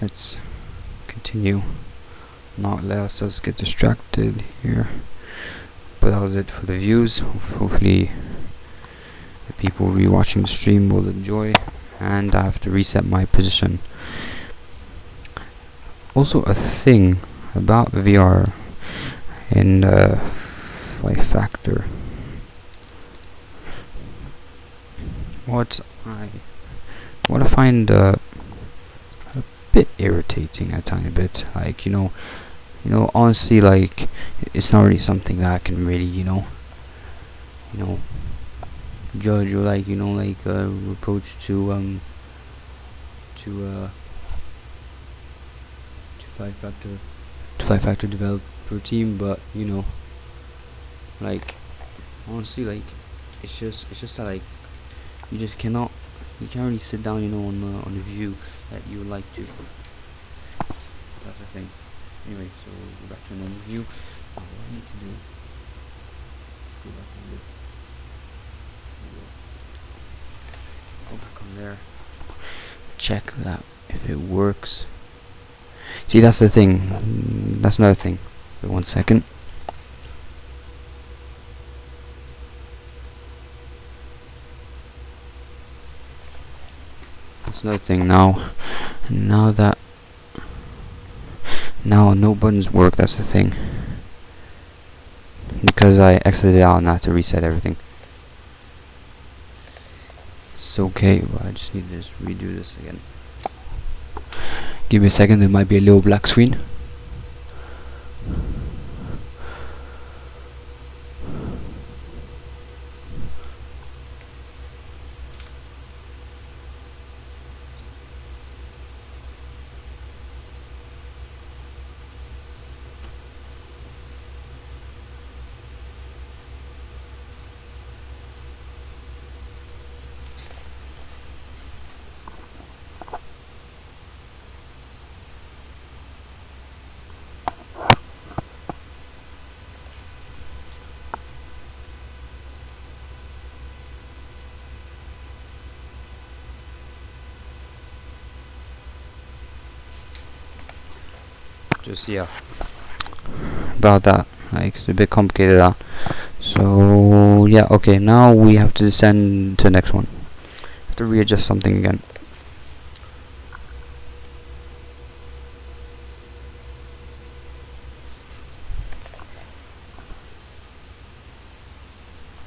let's continue. Not let us get distracted here. But that was it for the views. Hopefully the people rewatching the stream will enjoy. And I have to reset my position. Also a thing about VR in Flight Factor. What I find a bit irritating a tiny bit, like you know, honestly, like it's not really something that I can really, judge or like, reproach to Flight Factor developer team, but like honestly, like it's just that like you can't really sit down, on the view that you would like to. That's the thing. Anyway, so we'll go back to an overview. What I need to do, go back on this. Go back on there. Check that if it works. See, that's the thing. That's another thing. Wait 1 second. That's another thing. Now no buttons work. That's the thing. Because I exited out and I have to reset everything. It's okay, but I just need to just redo this again. Give me a second, there might be a little black screen. Just yeah, about that, like it's a bit complicated out. So yeah, okay, now we have to descend to the next one. Have to readjust something again.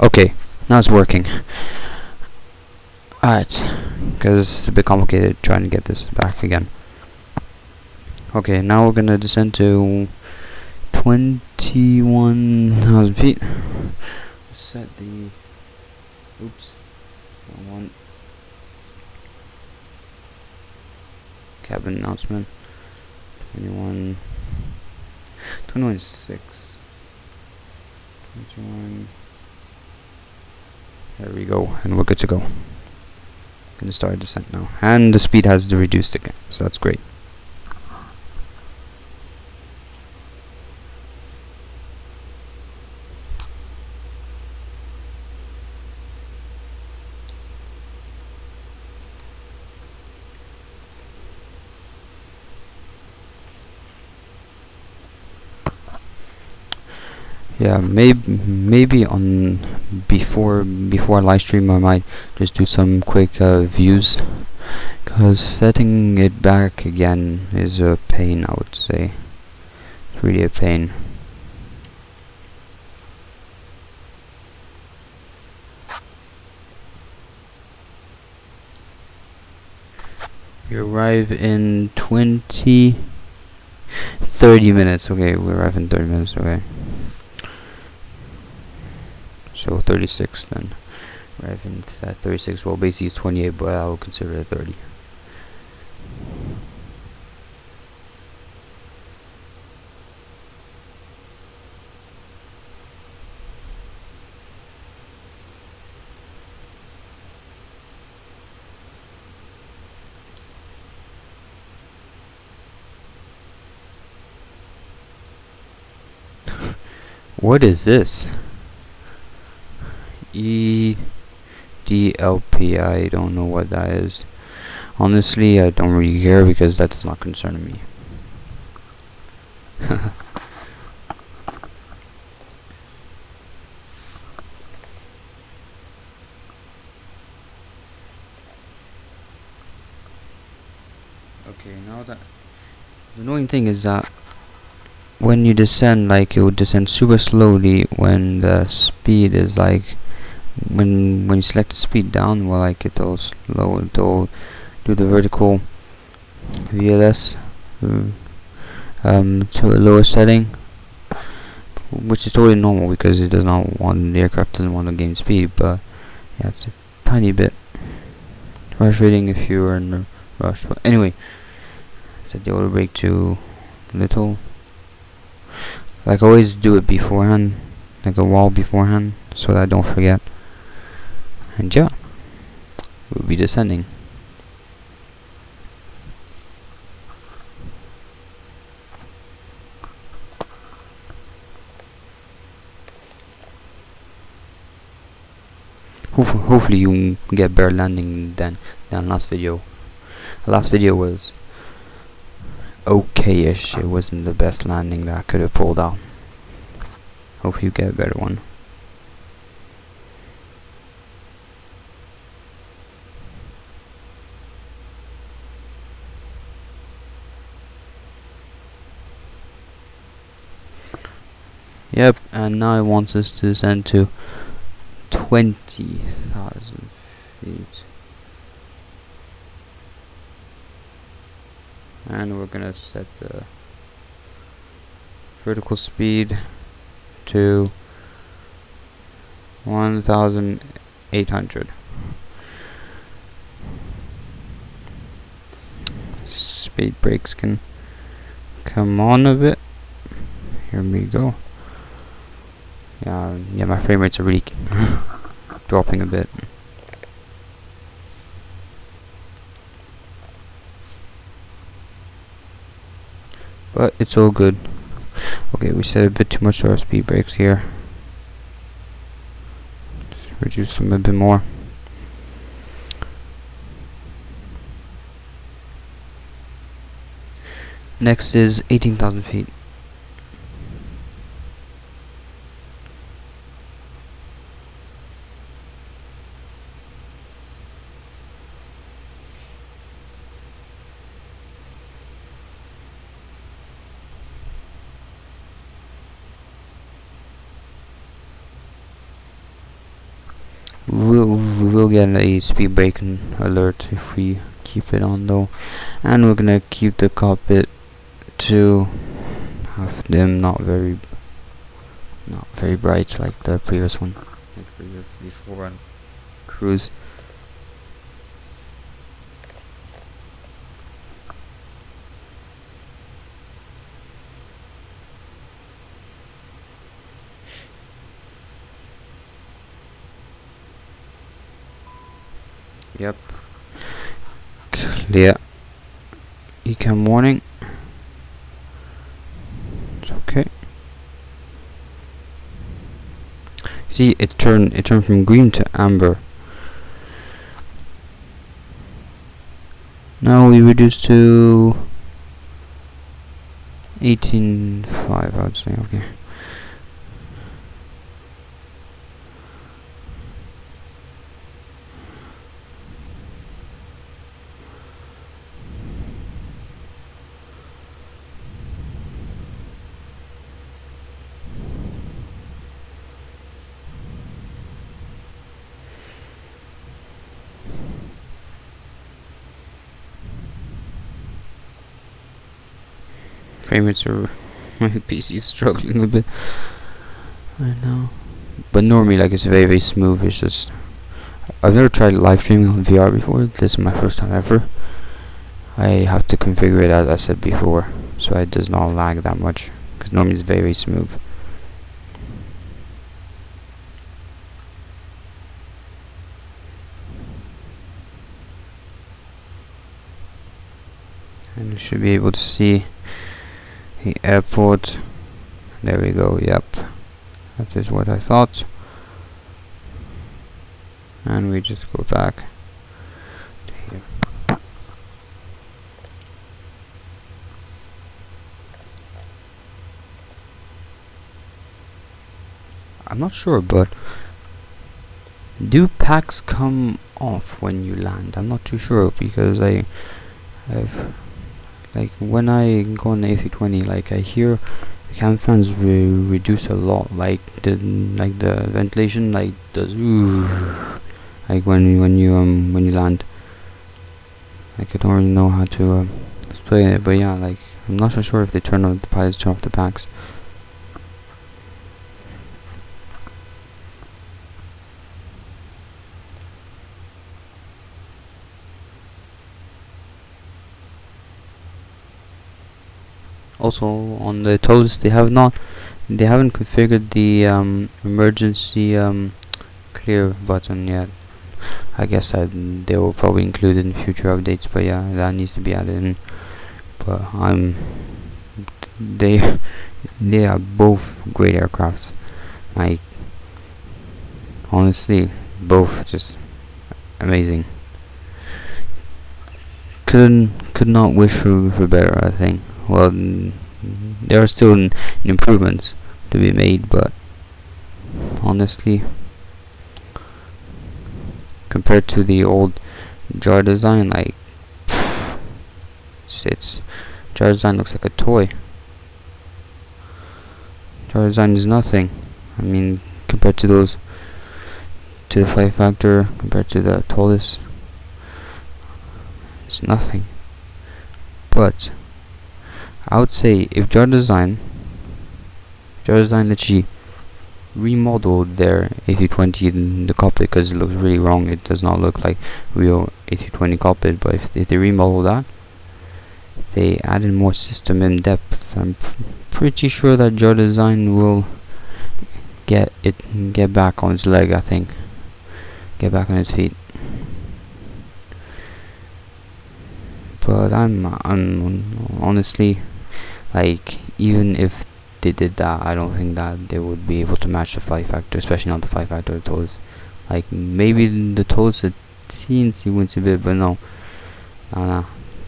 Okay, now it's working. Alright, because it's a bit complicated trying to get this back again. Okay, now we're gonna descend to 21,000 feet. Set the one cabin announcement. 21.6. 21. There we go, and we're good to go. Gonna start descent now, and the speed has reduced again, so that's great. Yeah, maybe on before I live stream I might just do some quick views, because setting it back again is a pain, I would say. It's really a pain. You arrive in 30 minutes. Okay, we arrive in 30 minutes. Okay. So 36 then. Arrive in 36. Well, basically it's 28, but I will consider it 30. What is this? EDLP, I don't know what that is. Honestly, I don't really care because that does not concern me. Okay, now that the annoying thing is that when you descend, like, it will descend super slowly when the speed is like when you select the speed down, well, like it'll do the vertical VLS to a lower setting, which is totally normal because it does not want, the aircraft doesn't want to gain speed. But yeah, it's a tiny bit frustrating if you're in a rush. But anyway, set the auto brake to little. Like, always do it beforehand, like a wall beforehand, so that I don't forget. And yeah, we'll be descending. Hopefully you get better landing than last video. The last video was okay-ish. It wasn't the best landing that I could have pulled out. Hopefully you get a better one. Yep, and now it wants us to descend to 20,000 feet. And we're gonna set the vertical speed to 1,800. Speed brakes can come on a bit. Here we go. Yeah, my frame rates are really dropping a bit. But it's all good. Okay, we set a bit too much to our speed brakes here. Just reduce them a bit more. Next is 18,000 feet. We will get a speed brake alert if we keep it on though, and we're gonna keep the cockpit to have them not very bright like the previous one, before on cruise. Yep. Clear. Ecam warning. It's okay. See, it turned from green to amber. Now we reduce to 18.5, I would say. Okay. Frame rates are, my PC is struggling a bit right now, but normally, like, it's very smooth. It's just, I've never tried live streaming on VR before. This is my first time ever. I have to configure it as I said before, so it does not lag that much, because normally it's very smooth. And you should be able to see the airport. There we go. Yep. That is what I thought. And we just go back to here. I'm not sure, but do packs come off when you land? I'm not too sure, because I've like when I go on the A320, like I hear the cabin fans reduce a lot, like the ventilation like does like when you land. Like I don't really know how to explain it, but yeah, like I'm not so sure if they turn off the pilots turn off the packs. Also on the toes they haven't configured the emergency clear button yet. I guess that they will probably include it in future updates, but yeah, that needs to be added in. But they are both great aircrafts. Like honestly, both just amazing. Could not wish for better, I think. Well, there are still improvements to be made, but honestly, compared to the old jar design, like it's jar design looks like a toy. Jar design is nothing. I mean, compared to those, to the 5 factor, compared to the tallest, it's nothing. But I would say if jar design literally remodeled their A320 in the cockpit, because it looks really wrong. It does not look like real A320 cockpit. But if they remodel that, they added more system in depth, I'm pretty sure that jar design will get back on its leg. I think get back on its feet. But I'm honestly, like, even if they did that, I don't think that they would be able to match the 5 factor, especially not the 5 factor tolls. Like maybe the tolls a teensy weensy bit, but no.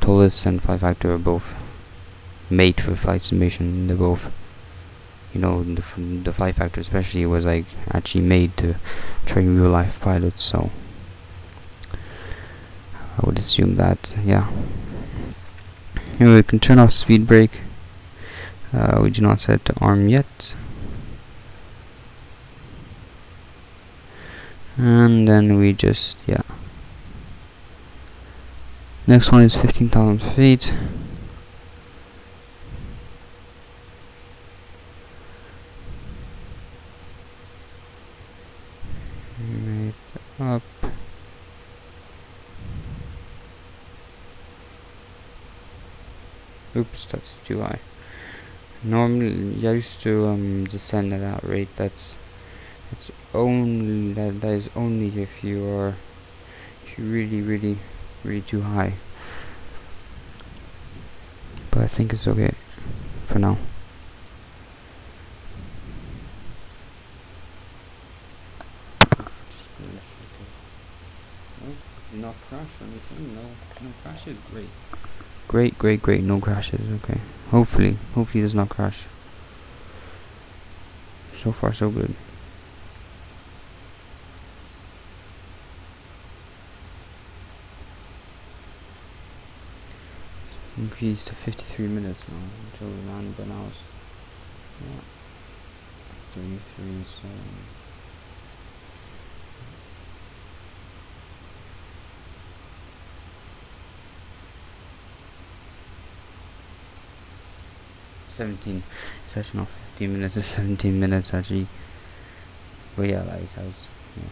Tolls and 5 factor are both made for flight simulation. They're both, you know, the 5 factor especially was like actually made to train real life pilots, so I would assume that, yeah. Anyway, we can turn off speed brake. We do not set it to arm yet. And then we just, yeah. Next one is 15,000 feet. Right up. Oops, that's too high. Normally, I used to descend at that rate. That's only that is only if you're really too high. But I think it's okay for now. Not crash or anything. No crashes. Great. No crashes. Okay. Hopefully it does not crash. So far so good. Increased to 53 minutes now until we land Banaus. Yeah. 33, so 17 session of 15 minutes is 17 minutes actually. But yeah, like I was, yeah.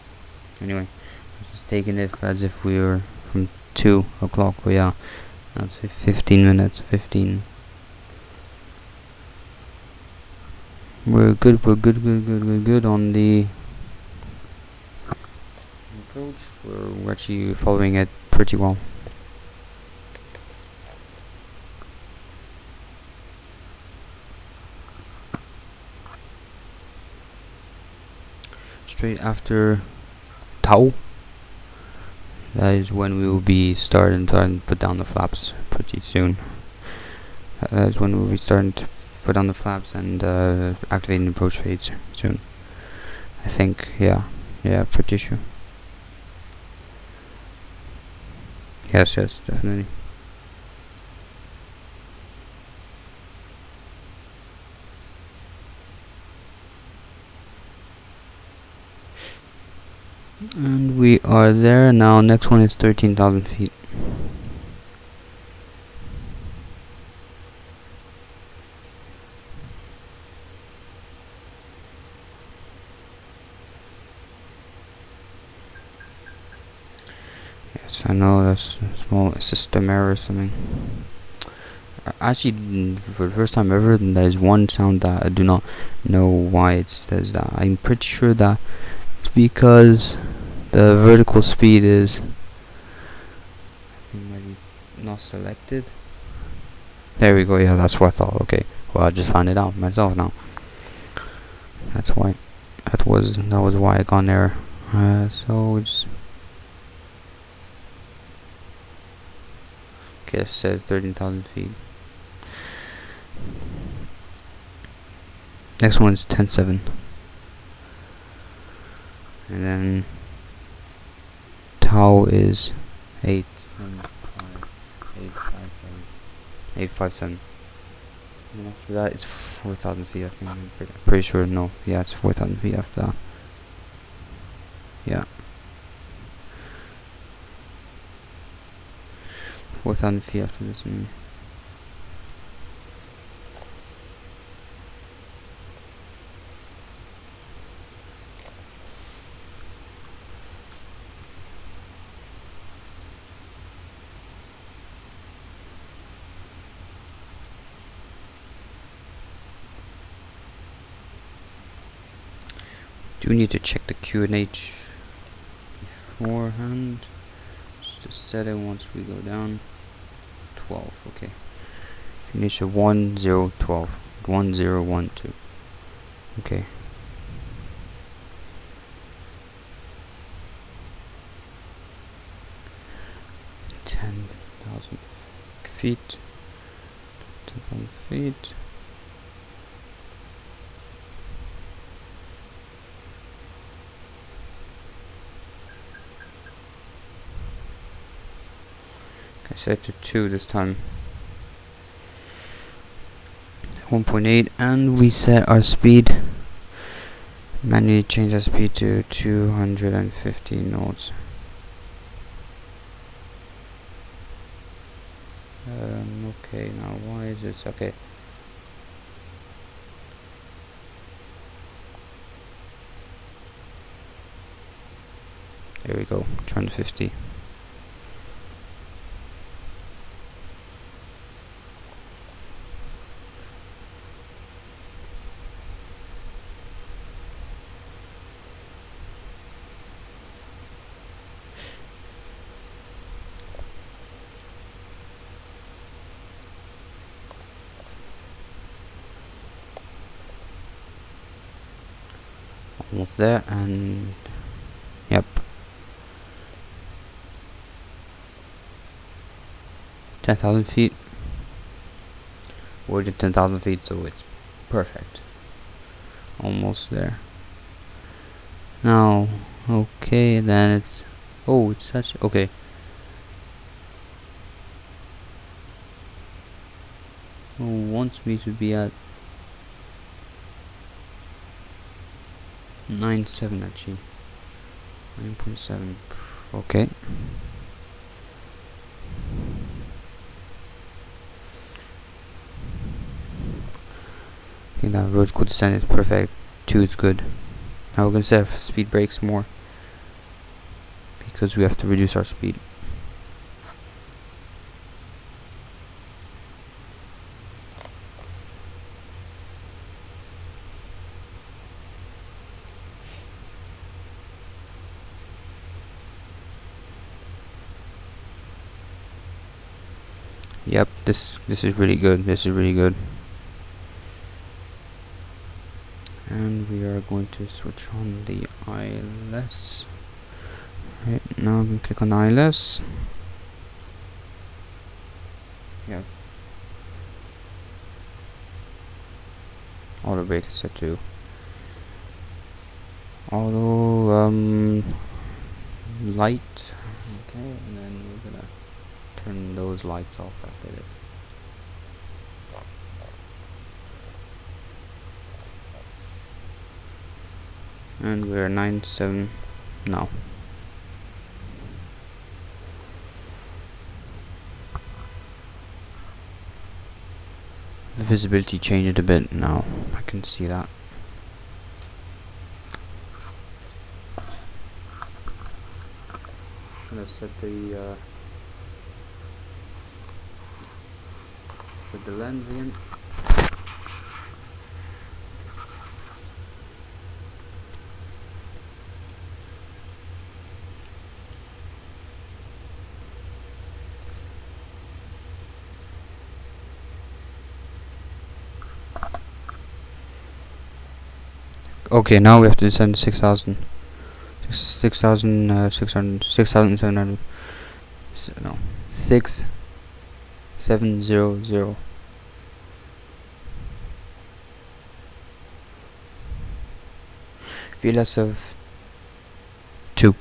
Anyway, I was just taking it as if we were from 2 o'clock, but yeah, that's 15 minutes, 15. We're good on the approach. We're actually following it pretty well. rate after tau, that is when we will be starting to put down the flaps pretty soon. That is when we will be starting to put down the flaps and activating the approach fades soon. I think, yeah, pretty sure. Yes, definitely. And we are there now. Next one is 13,000 feet. Yes, I know that's a small system error or something. Actually, for the first time ever, there is one sound that I do not know why it says that. I'm pretty sure that it's because the vertical speed is maybe not selected. There we go. Yeah, that's what I thought. Okay, well, I just found it out myself now. That's why. That was why I got an error. So just okay. It says 13,000 feet. Next one is 10.7, and then tau is 857. And after that, it's 4,000 feet. I think I'm pretty sure. No, yeah, it's 4,000 feet after that. Yeah, 4,000 feet after this. Do we need to check the QNH beforehand? Just to set it once we go down. 12, okay. QNH of 1012. 1012. Okay. 10,000 feet. 10,000 feet. I set to 2 this time. 1.8, and we set our speed. Manually change our speed to 250 knots. Okay, now why is this? Okay. There we go, 250. Almost there, and yep, 10,000 feet. We're at 10,000 feet, so it's perfect. Almost there. Now, okay, then it's it's such okay. Wants me to be at 9.7 actually. 9.7. Okay. I think that vertical descent is perfect. 2 is good. Now we're gonna set speed brakes more because we have to reduce our speed. Yep, this is really good. This is really good. And we are going to switch on the ILS. Right, now I'm going to click on ILS. Yeah. Auto brake is set to auto light. Okay, and then we're gonna turn those lights off after this. And we're 97 now. The visibility changed a bit now. I can see that. I'm gonna set the lens again. Okay, now we have to descend 6,700. No, 6700. VLS of 2.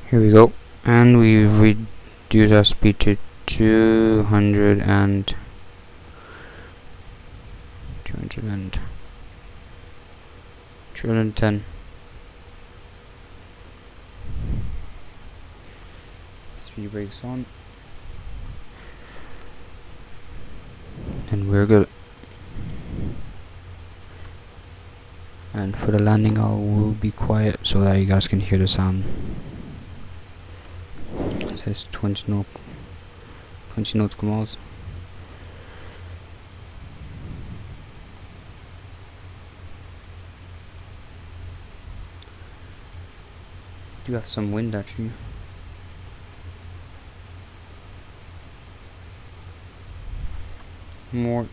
Here we go, and we reduce our speed to 200 and 210. Speed brakes on, and we're good. And for the landing, I will be quiet so that you guys can hear the sound. It says 20 nautical miles. Do have some wind actually. More.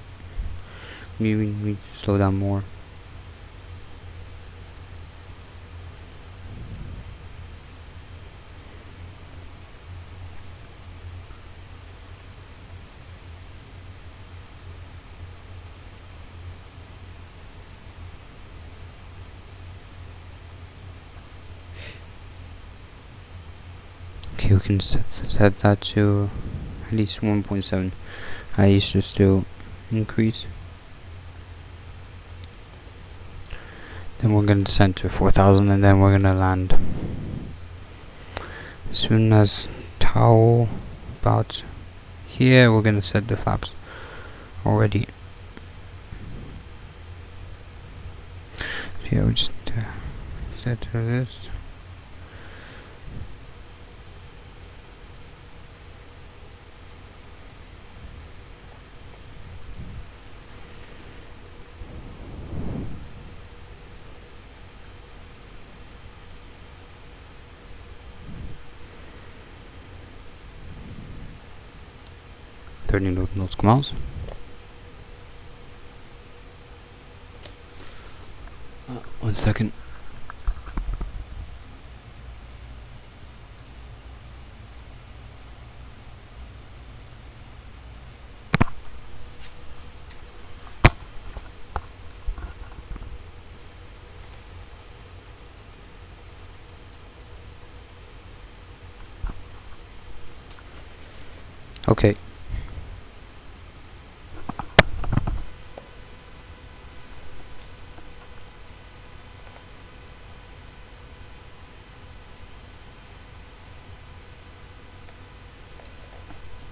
Maybe we need to slow down more. Okay, we can set that to at least 1.7. At least to still increase. Then we're going to descend to 4,000, and then we're going to land. As soon as towel about here, we're going to set the flaps already. So yeah, we just set to this. Nautical miles. One second. Okay.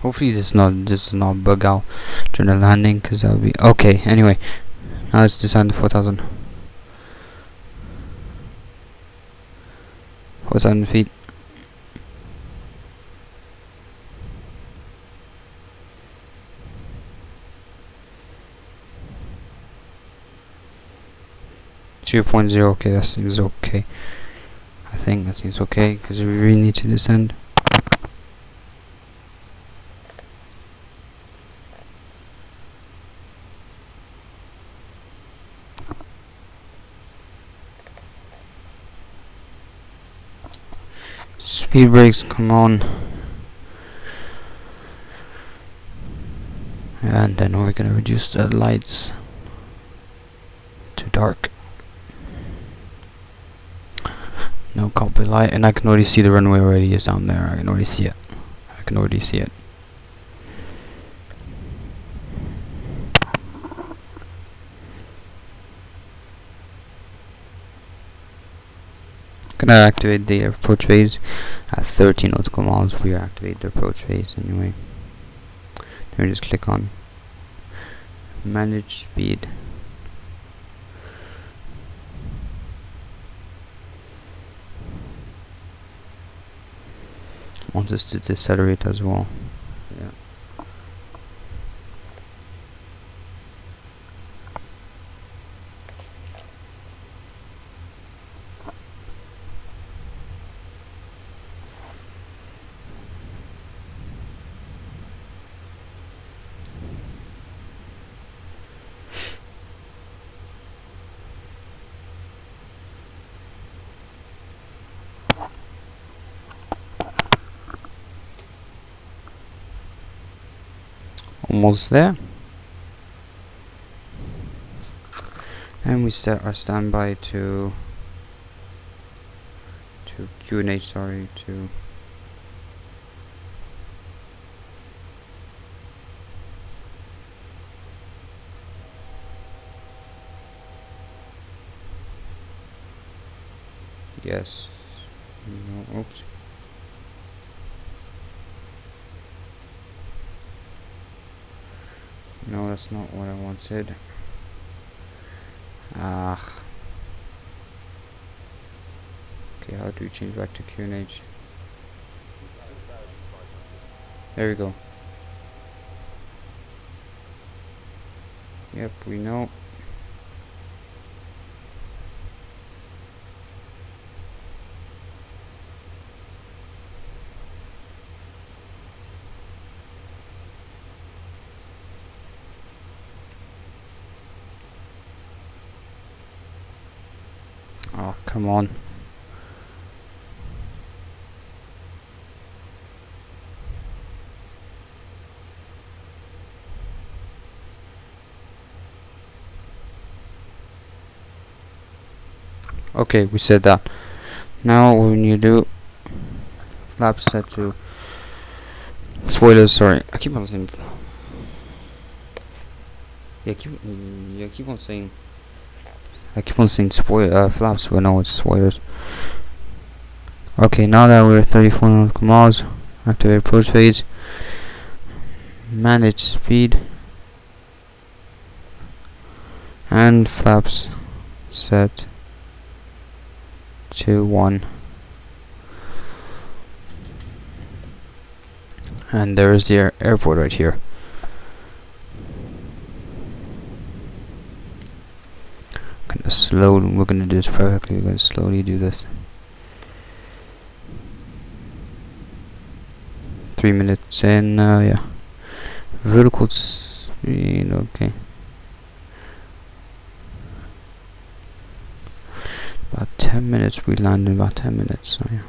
Hopefully this does not bug out during the landing, because that would be okay. Anyway, now let's descend to 4,000. 4,000 feet. Okay, that seems okay. I think that seems okay, because we really need to descend. Speed brakes come on. And then we're gonna reduce the lights to dark. No cockpit light, and I can already see the runway already is down there. I can already see it. I can already see it. Gonna activate the approach phase at 13 nautical miles. We activate the approach phase anyway. Then we just click on manage speed. Wants us to decelerate as well. Yeah. Almost there. And we set our standby to Q&H, sorry, to yes. No, oops. No, that's not what I wanted. Ah. Okay, how do we change back to Q&H? There we go. Yep, we know. Oh, come on. Okay, we said that. Now what we need to do, flaps set to spoilers, sorry. I keep on saying I keep on saying flaps, but no, it's spoilers. Okay, now that we're 34 nautical miles, activate approach phase, manage speed, and flaps set to 1. And there is the airport right here. We're gonna do this perfectly. We're gonna slowly do this. 3 minutes in, yeah. Vertical speed, okay. About 10 minutes, we land in about 10 minutes, so yeah.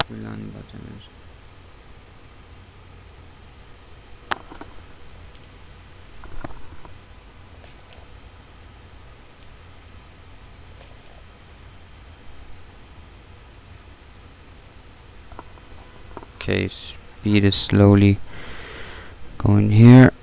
We land in about 10 minutes. Okay, speed is slowly going here.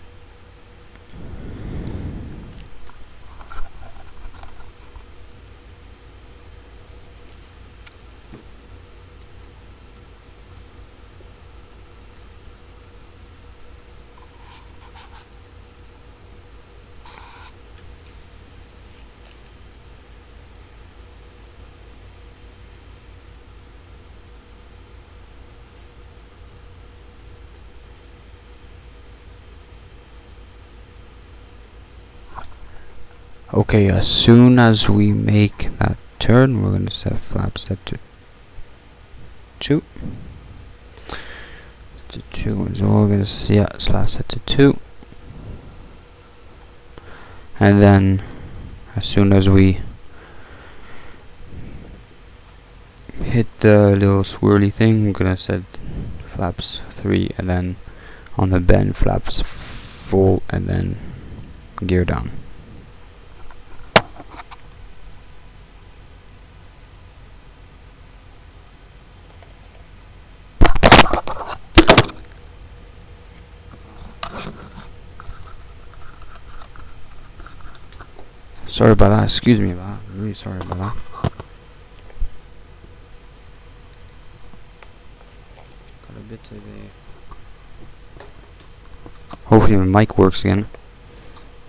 Okay, as soon as we make that turn, we're going to set flaps set to 2. To 2 is all we're going to see. Yeah, slash set to 2. And then as soon as we hit the little swirly thing, we're going to set flaps 3, and then on the bend flaps full, and then gear down. Sorry about that, excuse me about that, I'm really sorry about that. Got a bit of a... Hopefully my mic works again.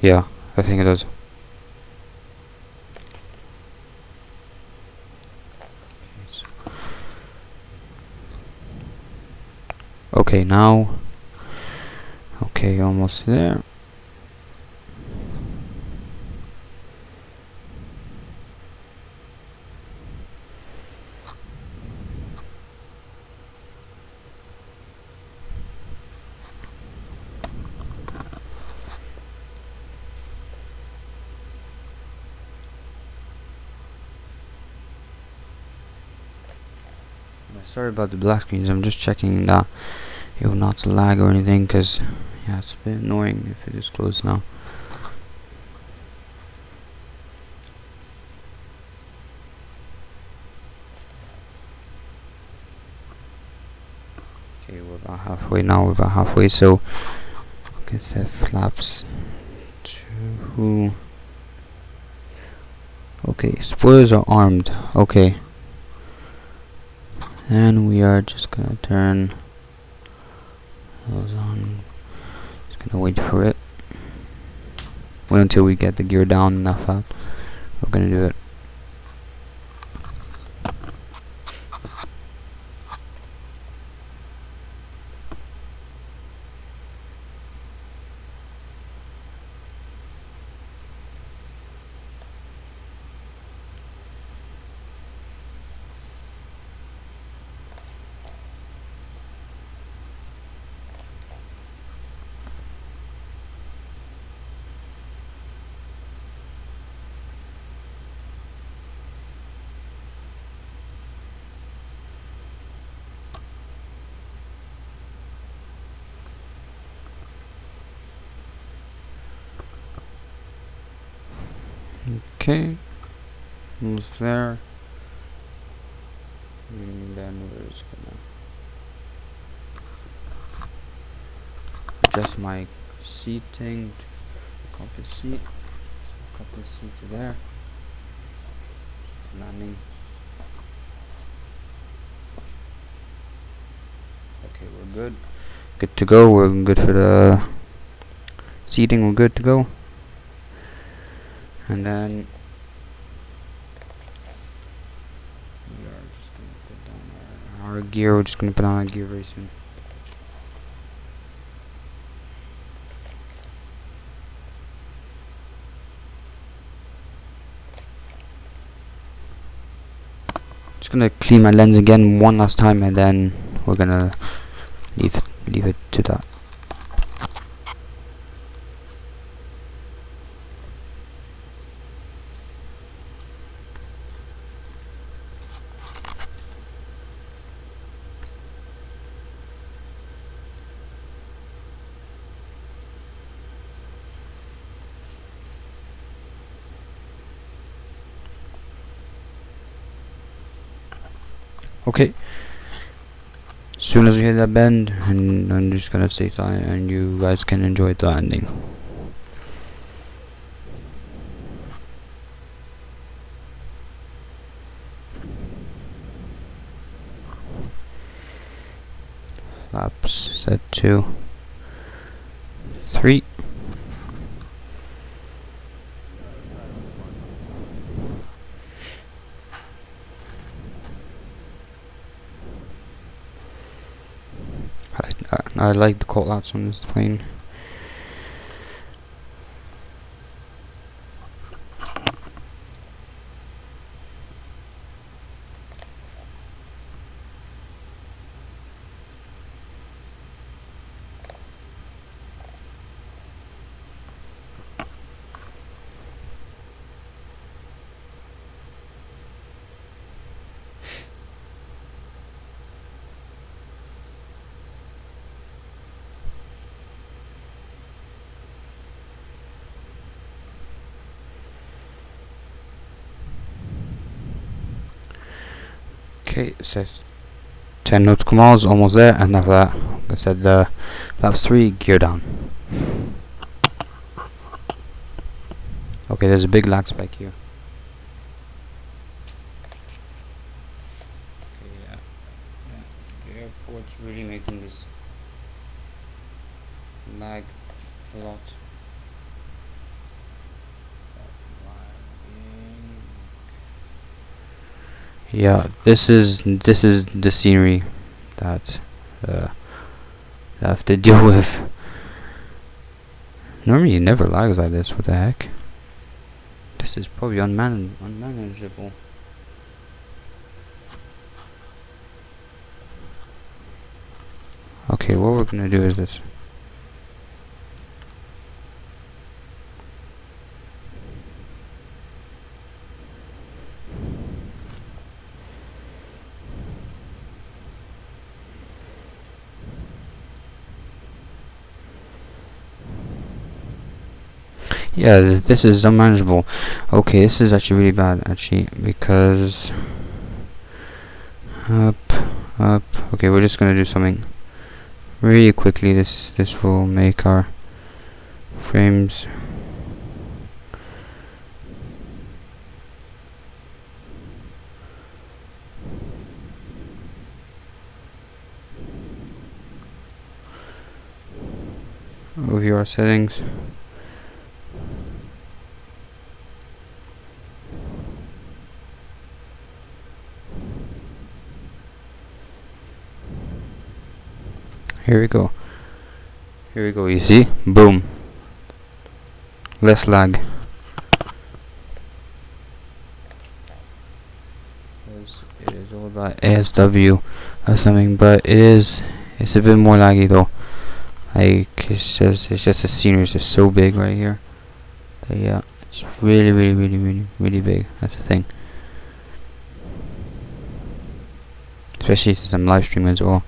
Yeah, I think it does. Okay, now... Okay, almost there. Sorry about the black screens, I'm just checking that it will not lag or anything, because yeah, it's a bit annoying if it is closed now. Okay, we're about halfway now, so we can set flaps to... Okay, spoilers are armed, okay. And we are just gonna turn those on. Just gonna wait for it. Wait until we get the gear down enough out. We're gonna do it. Okay, almost there. And then we're just gonna adjust my seating to copy seat. Copy seat to there. Landing. Okay, we're good. Good to go. We're good for the seating. We're good to go. And then we are just going to put down our gear. We're just going to put on our gear very soon. Just going to clean my lens again one last time, and then we're going to leave it to that. Okay, as soon as we hit that bend, and I'm just gonna stay silent and you guys can enjoy the landing. Flaps set to 3. I like the call outs on this plane. Okay, it says 10 nautical miles, almost there, and after that, like I said, flaps 3, gear down. Okay, there's a big lag spike here. Okay, yeah, the airport's really making this lag a lot. Yeah, this is the scenery that I have to deal with. Normally it never lags like this. What the heck? This is probably unmanageable. Okay, what we're gonna do is this. Yeah, this is unmanageable. Okay, this is actually really bad, actually, because up. Okay, we're just gonna do something really quickly. This will make our frames review our settings. Here we go. You see? Boom. Less lag. It is all about ASW or something, but it's a bit more laggy though. Like it's just the scenery is just so big right here. But yeah, it's really big. That's the thing. Especially since I'm live streaming as well.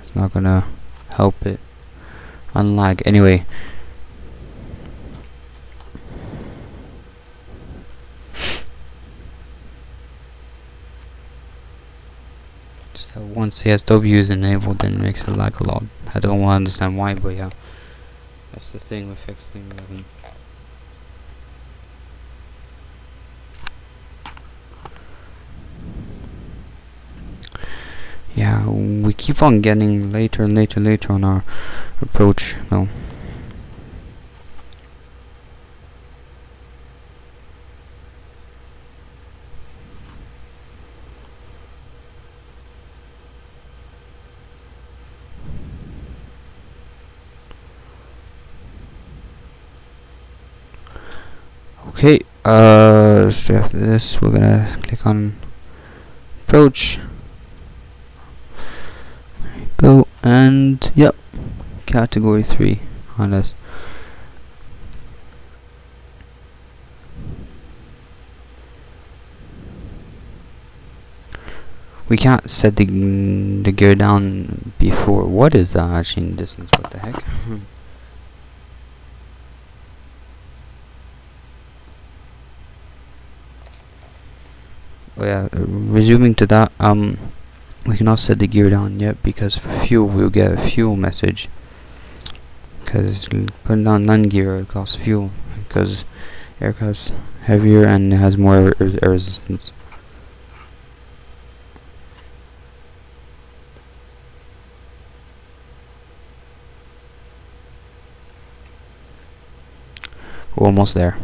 It's not gonna help it unlag. Anyway. Just once ASW is enabled, then it makes it lag a lot. I don't want to understand why, but yeah. That's the thing with XPLANE 11. Yeah, we keep on getting later and later on our approach though. Okay, so after this we're gonna click on approach. There you go, and yep, category 3 on us. We can't set the gear down before. What is that actually in distance? What the heck? Oh yeah, resuming to that, we cannot set the gear down yet because for fuel we'll get a fuel message. Because putting down non-gear costs fuel because aircraft's heavier and it has more air resistance. We're almost there.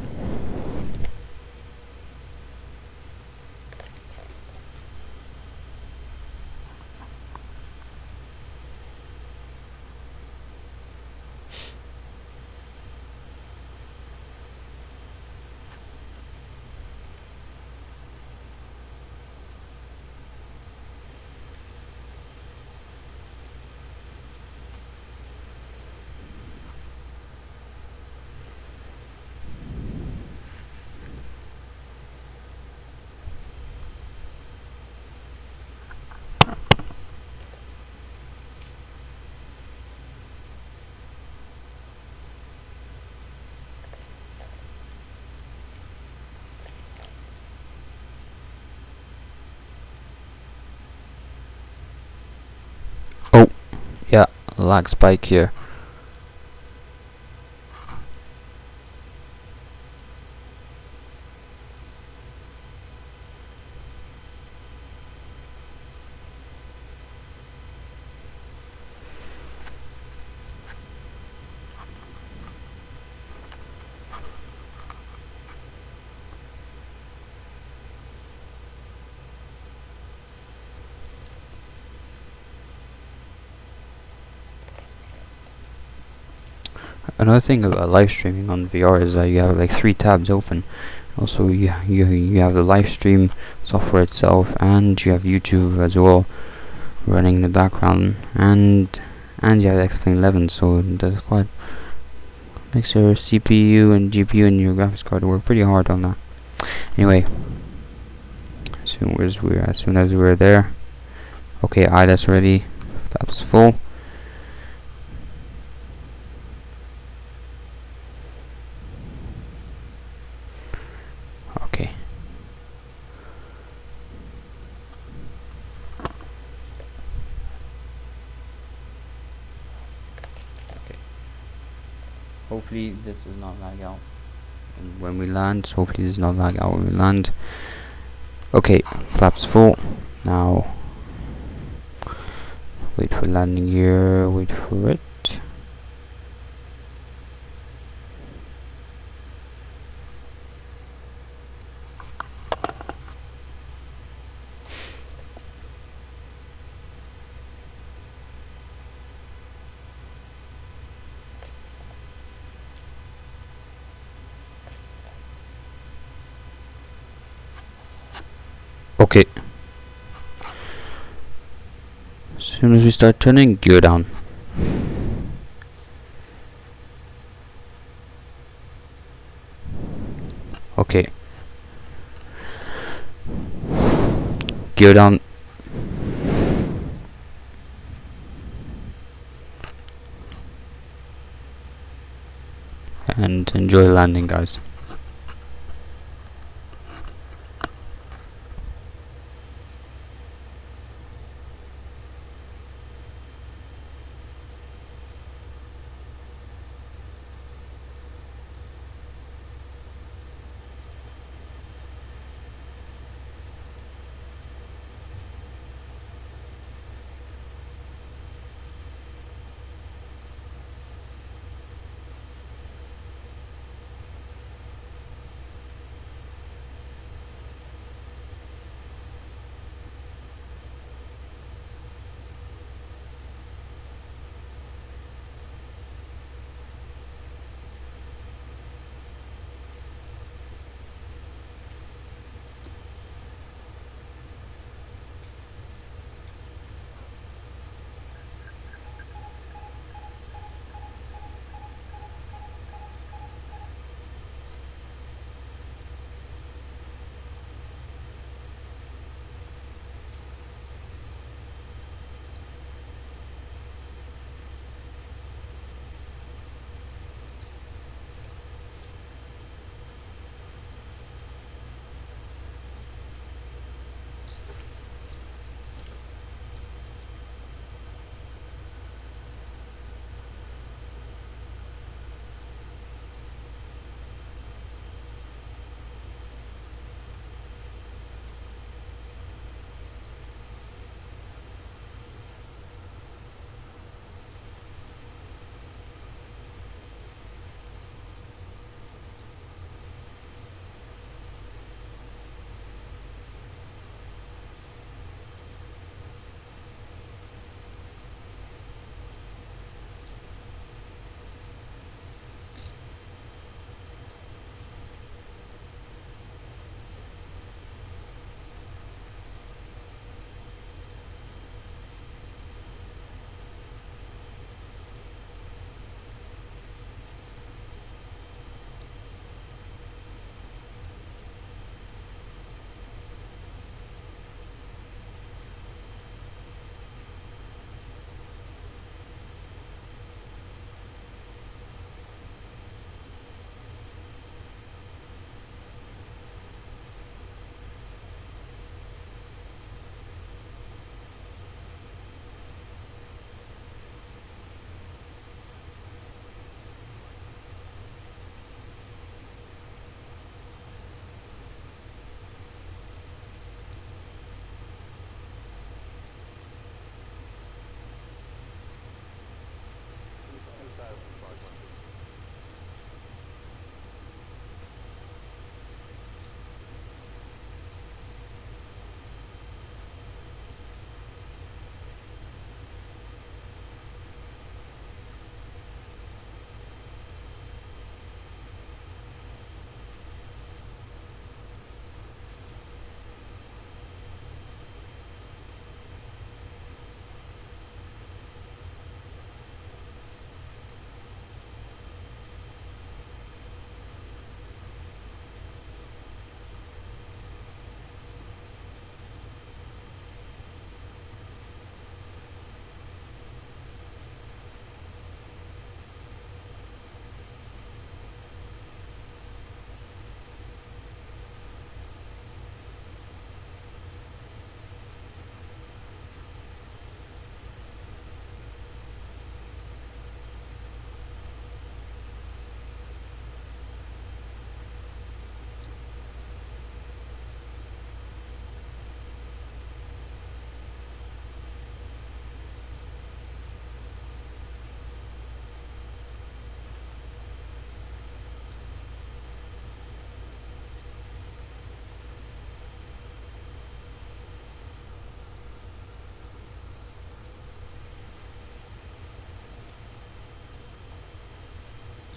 lag spike here. Another thing about live streaming on VR is that you have like 3 tabs open. Also, you have the live stream software itself, and you have YouTube as well running in the background, and you have XPLANE 11. So that's quite makes your CPU and GPU and your graphics card work pretty hard on that. Anyway, as soon as we're there, okay, that's ready. Flaps full. Okay. Hopefully this does not lag out when we land. Hopefully this does not lag out when we land. Okay, flaps full. Now wait for landing here. Wait for it. Okay. As soon as we start turning, gear down. Okay. Gear down. And enjoy landing, guys.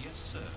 Yes, sir.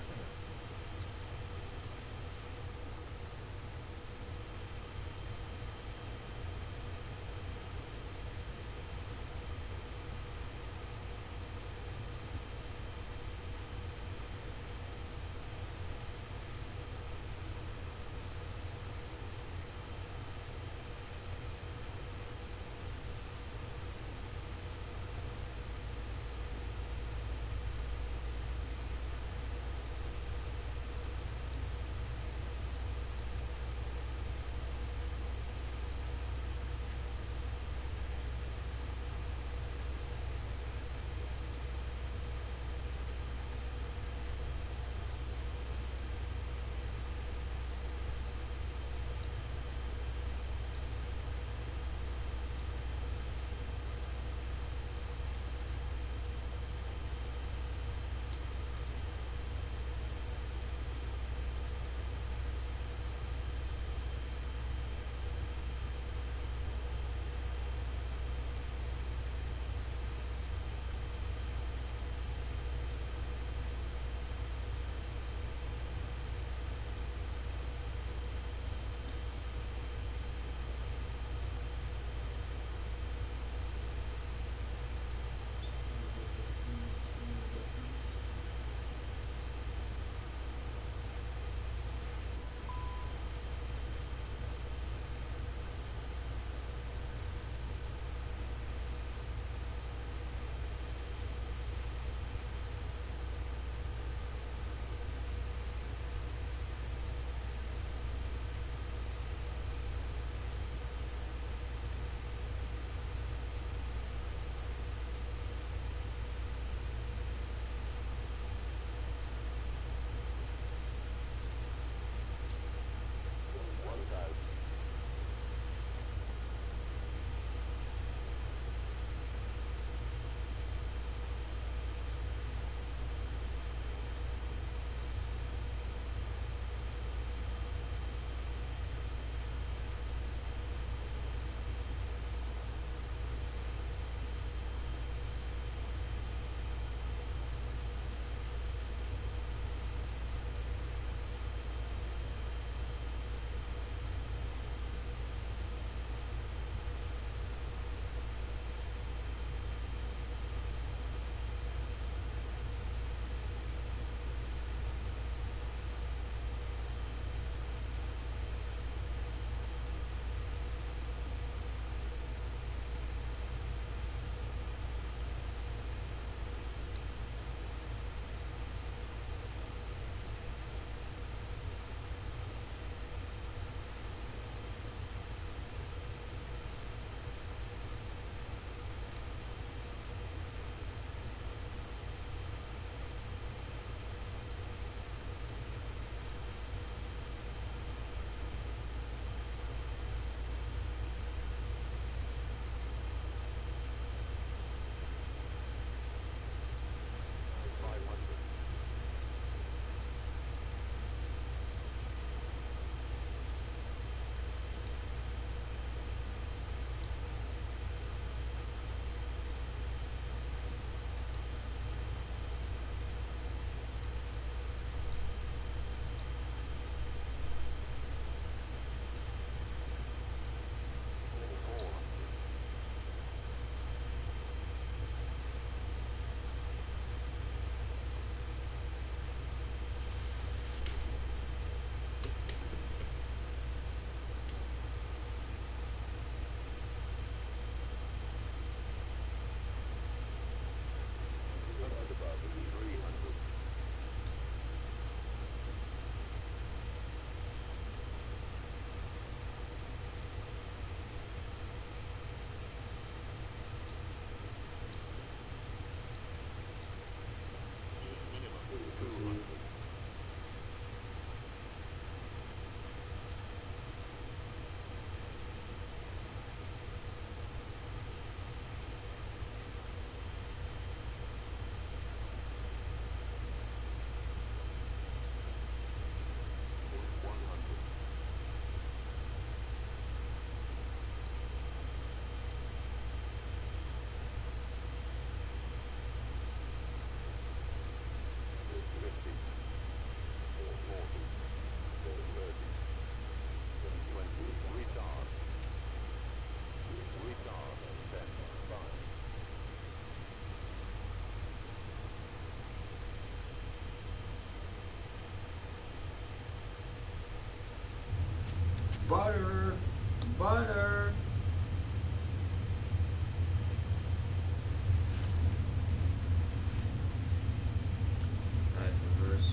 Butter! Butter! Right, reverse.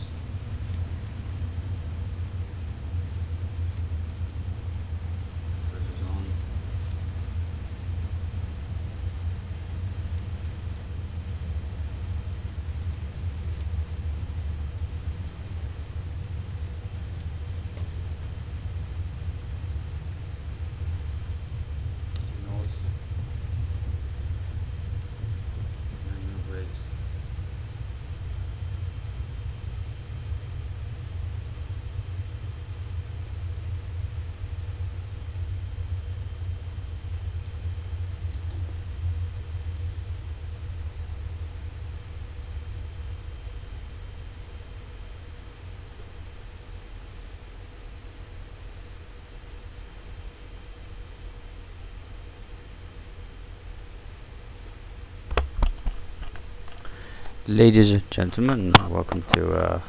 Reverse is on. Ladies and gentlemen, welcome to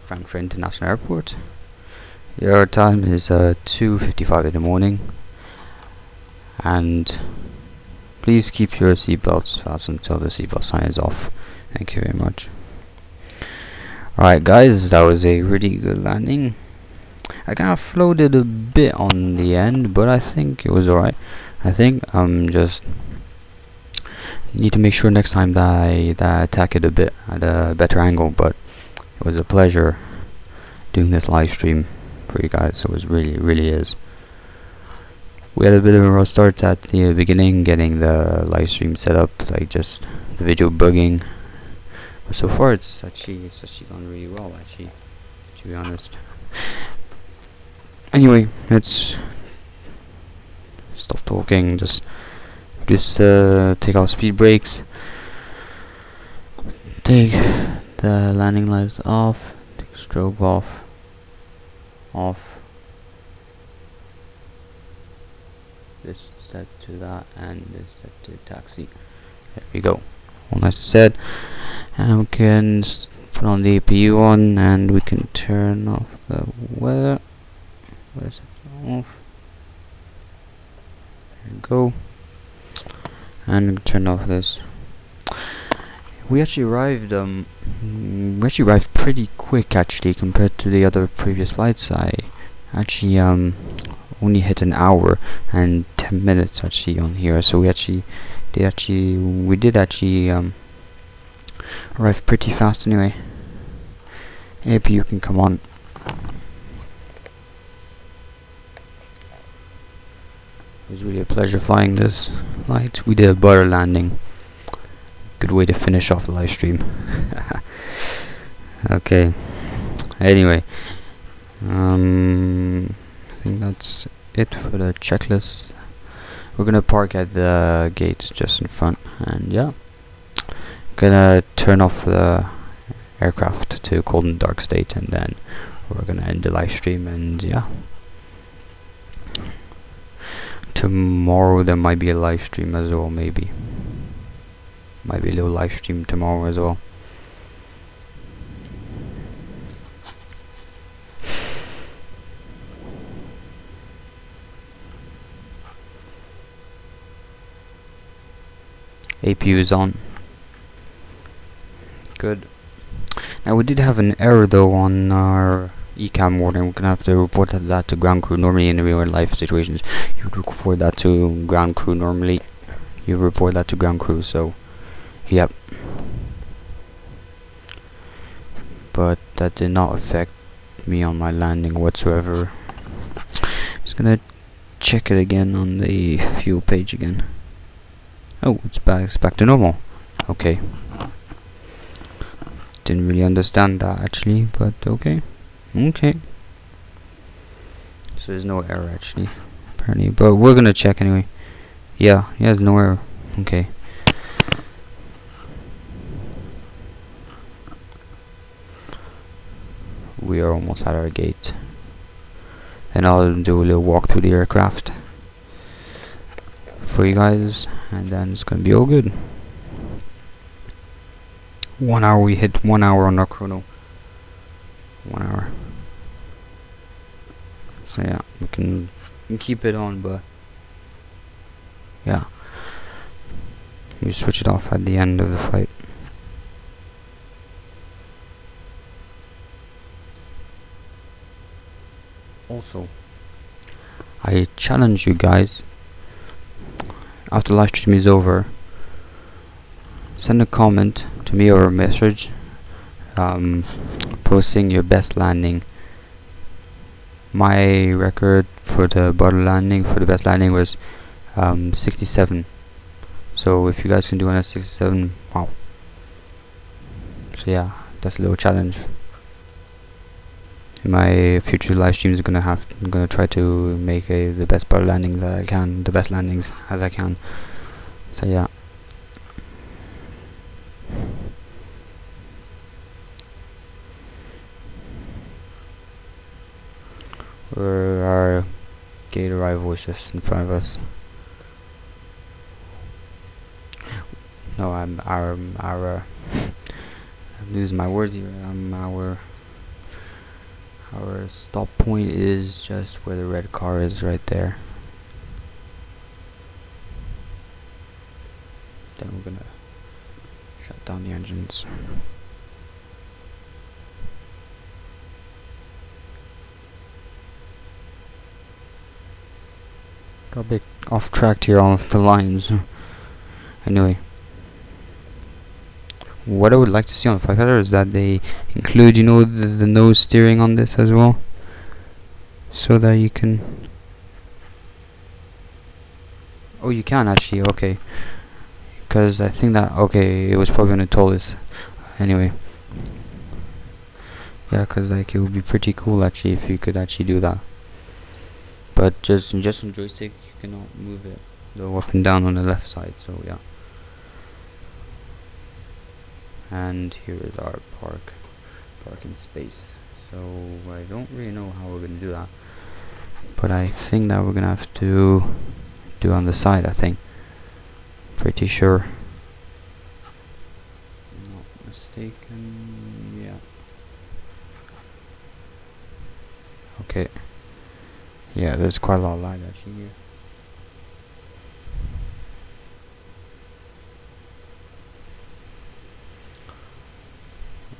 Frankfurt International Airport. Your time is 2:55 in the morning, and please keep your seatbelts fastened until the seatbelt sign is off. Thank you very much. Alright guys, that was a really good landing. I kind of floated a bit on the end, but I think it was alright. I think I'm just need to make sure next time that I attack it a bit at a better angle, but it was a pleasure doing this live stream for you guys. It was really is. We had a bit of a rough start at the beginning, getting the live stream set up, like just the video bugging, but so far it's actually gone really well, actually, to be honest. Anyway, let's stop talking, just take our speed brakes, take the landing lights off, take strobe off, this set to that, and this set to taxi. There we go, all nice and set. And we can put on the APU on, and we can turn off the weather. Let's off. There we go. And turn off this. We actually arrived pretty quick, actually, compared to the other previous flights. I actually only hit an hour and 10 minutes actually on here, so we did actually arrive pretty fast anyway. APU can come on. It was really a pleasure flying this flight. We did a butter landing. Good way to finish off the live stream. Okay. Anyway, I think that's it for the checklist. We're gonna park at the gate just in front, and yeah, gonna turn off the aircraft to cold and dark state, and then we're gonna end the live stream. And yeah, tomorrow there might be a live stream as well, maybe a little live stream tomorrow as well. APU is on. Good. Now we did have an error though on our ECAM warning. We're gonna have to report that to ground crew. Normally in real life situations you would report that to ground crew. So yep, but that did not affect me on my landing whatsoever. Just gonna check it again on the fuel page again. Oh, it's back to normal. Okay. Didn't really understand that actually, but okay. Okay. So there's no error actually, apparently, but we're gonna check anyway. Yeah, there's no error. Okay. We are almost at our gate. Then I'll do a little walk through the aircraft for you guys, and then it's gonna be all good. 1 hour, we hit 1 hour on our chrono. 1 hour. So yeah, we can keep it on, but yeah, you switch it off at the end of the flight. Also, I challenge you guys, after the live stream is over, send a comment to me or a message posting your best landing. My record for the best landing was 67. So if you guys can do one at 67, wow. So yeah, that's a little challenge. In my future live streams, I'm gonna try to make the best bottle landings that I can, the best landings as I can. So yeah. Our gate arrival is just in front of us. No, I'm losing my words here. Our stop point is just where the red car is, right there. Then we're gonna shut down the engines. Got a bit off track here on the lines. Anyway, what I would like to see on the FFA320 is that they include, you know, the nose steering on this as well, so that you can. Oh, you can actually. Okay, because I think that it was probably gonna toll this. Anyway, yeah, because like it would be pretty cool actually if you could actually do that. But just on joystick, you cannot move it though up and down on the left side. So yeah. And here is our parking space. So I don't really know how we're gonna do that, but I think that we're gonna have to do on the side. I think, pretty sure. Not mistaken. Yeah. Okay. Yeah, there's quite a lot of light actually here.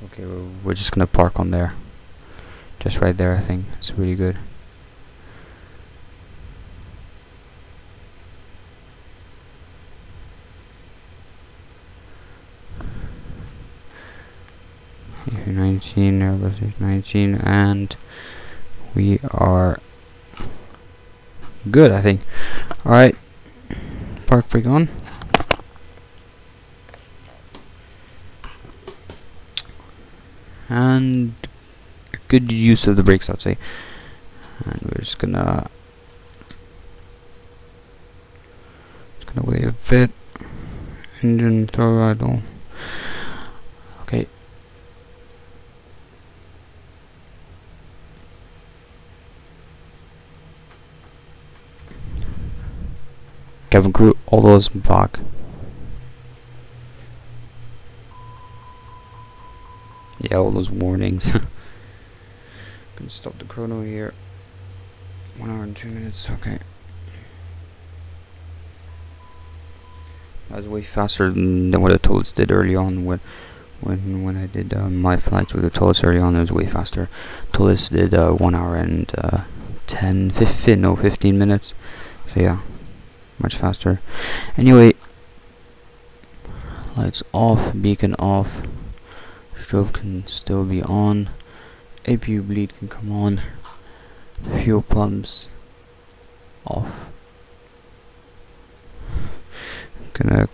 Okay, we're just gonna park on there. Just right there, I think. It's really good. Here 19, Airbus 19, and we are good, I think. Alright, park brake on. And good use of the brakes, I'd say. And we're just gonna wait a bit. Engine throttle idle. Okay. Cabin crew, all those back. Yeah, all those warnings. Gonna stop the chrono here. 1 hour and 2 minutes. Okay. That was way faster than what the Tollus did early on. When I did my flights with the Tollus early on, it was way faster. Tollus did 1 hour and 15 minutes. So yeah, much faster. Anyway, lights off, beacon off. Strobe can still be on. APU bleed can come on. Fuel pumps off. Gonna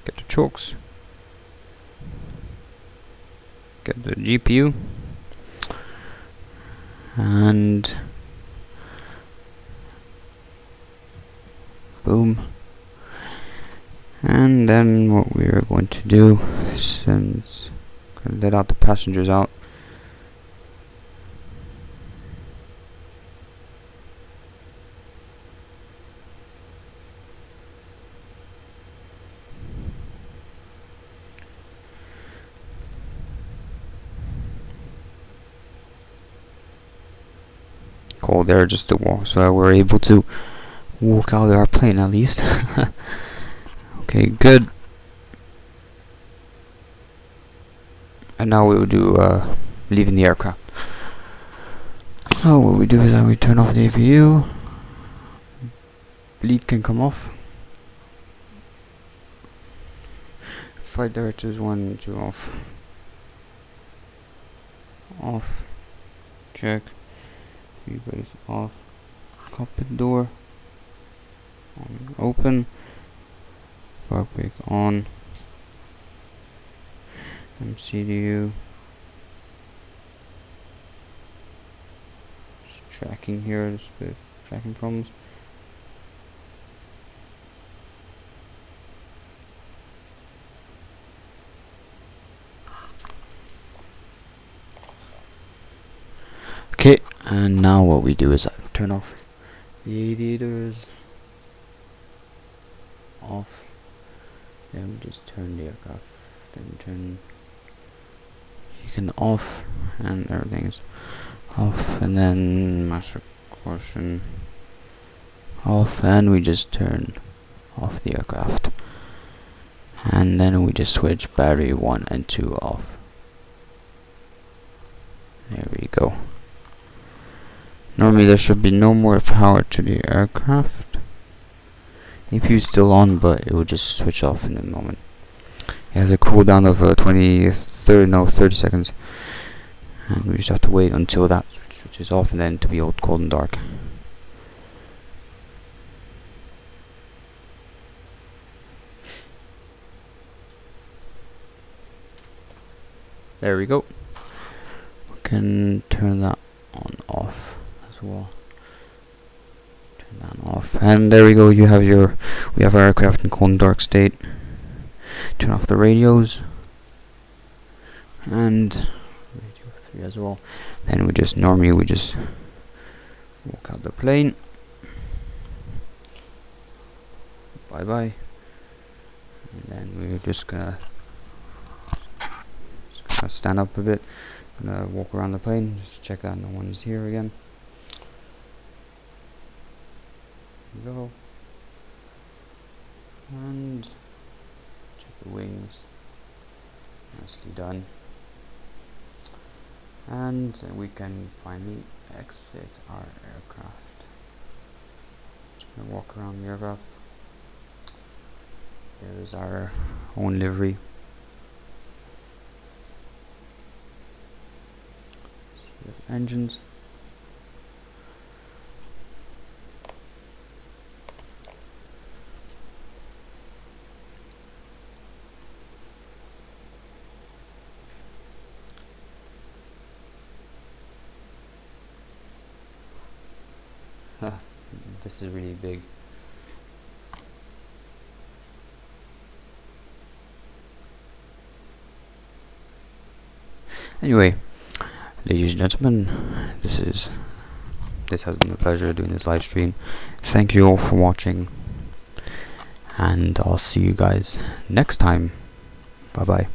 get the chokes. Get the GPU. And boom. And then what we are going to do, since gonna let out the passengers out. wall there just to walk, so we're able to walk out of our plane at least. Okay, good. And now we will do leaving the aircraft. So what we do is that we turn off the APU. Bleed can come off. Flight directors 1, 2 off. Off. Check. Everybody's off. Cockpit door open. Park brake on. MCDU. Just tracking here. There's a bit of tracking problems. Okay, and now what we do is turn off the radiators. Off. Then we just turn the aircraft. Then turn. You can off, and everything's off. And then master caution off, and we just turn off the aircraft. And then we just switch battery 1 and 2 off. There we go. Normally there should be no more power to the aircraft. APU is still on, but it will just switch off in a moment. It has a cooldown of 30 seconds, and we just have to wait until that switches off, and then to be old, cold and dark. There we go. We can turn that on off as well. Turn that off, and there we go. We have our aircraft in cold and dark state. Turn off the radios and radio 3 as well. Then we just walk out the plane. Bye bye. And then we're just gonna stand up a bit. Gonna walk around the plane, just check that no one's here again. There we go. And check the wings. Nicely done. And we can finally exit our aircraft. Just gonna walk around the aircraft. There is our own livery. Engines. This is really big. Anyway, ladies and gentlemen, this has been a pleasure doing this live stream. Thank you all for watching, and I'll see you guys next time. Bye bye.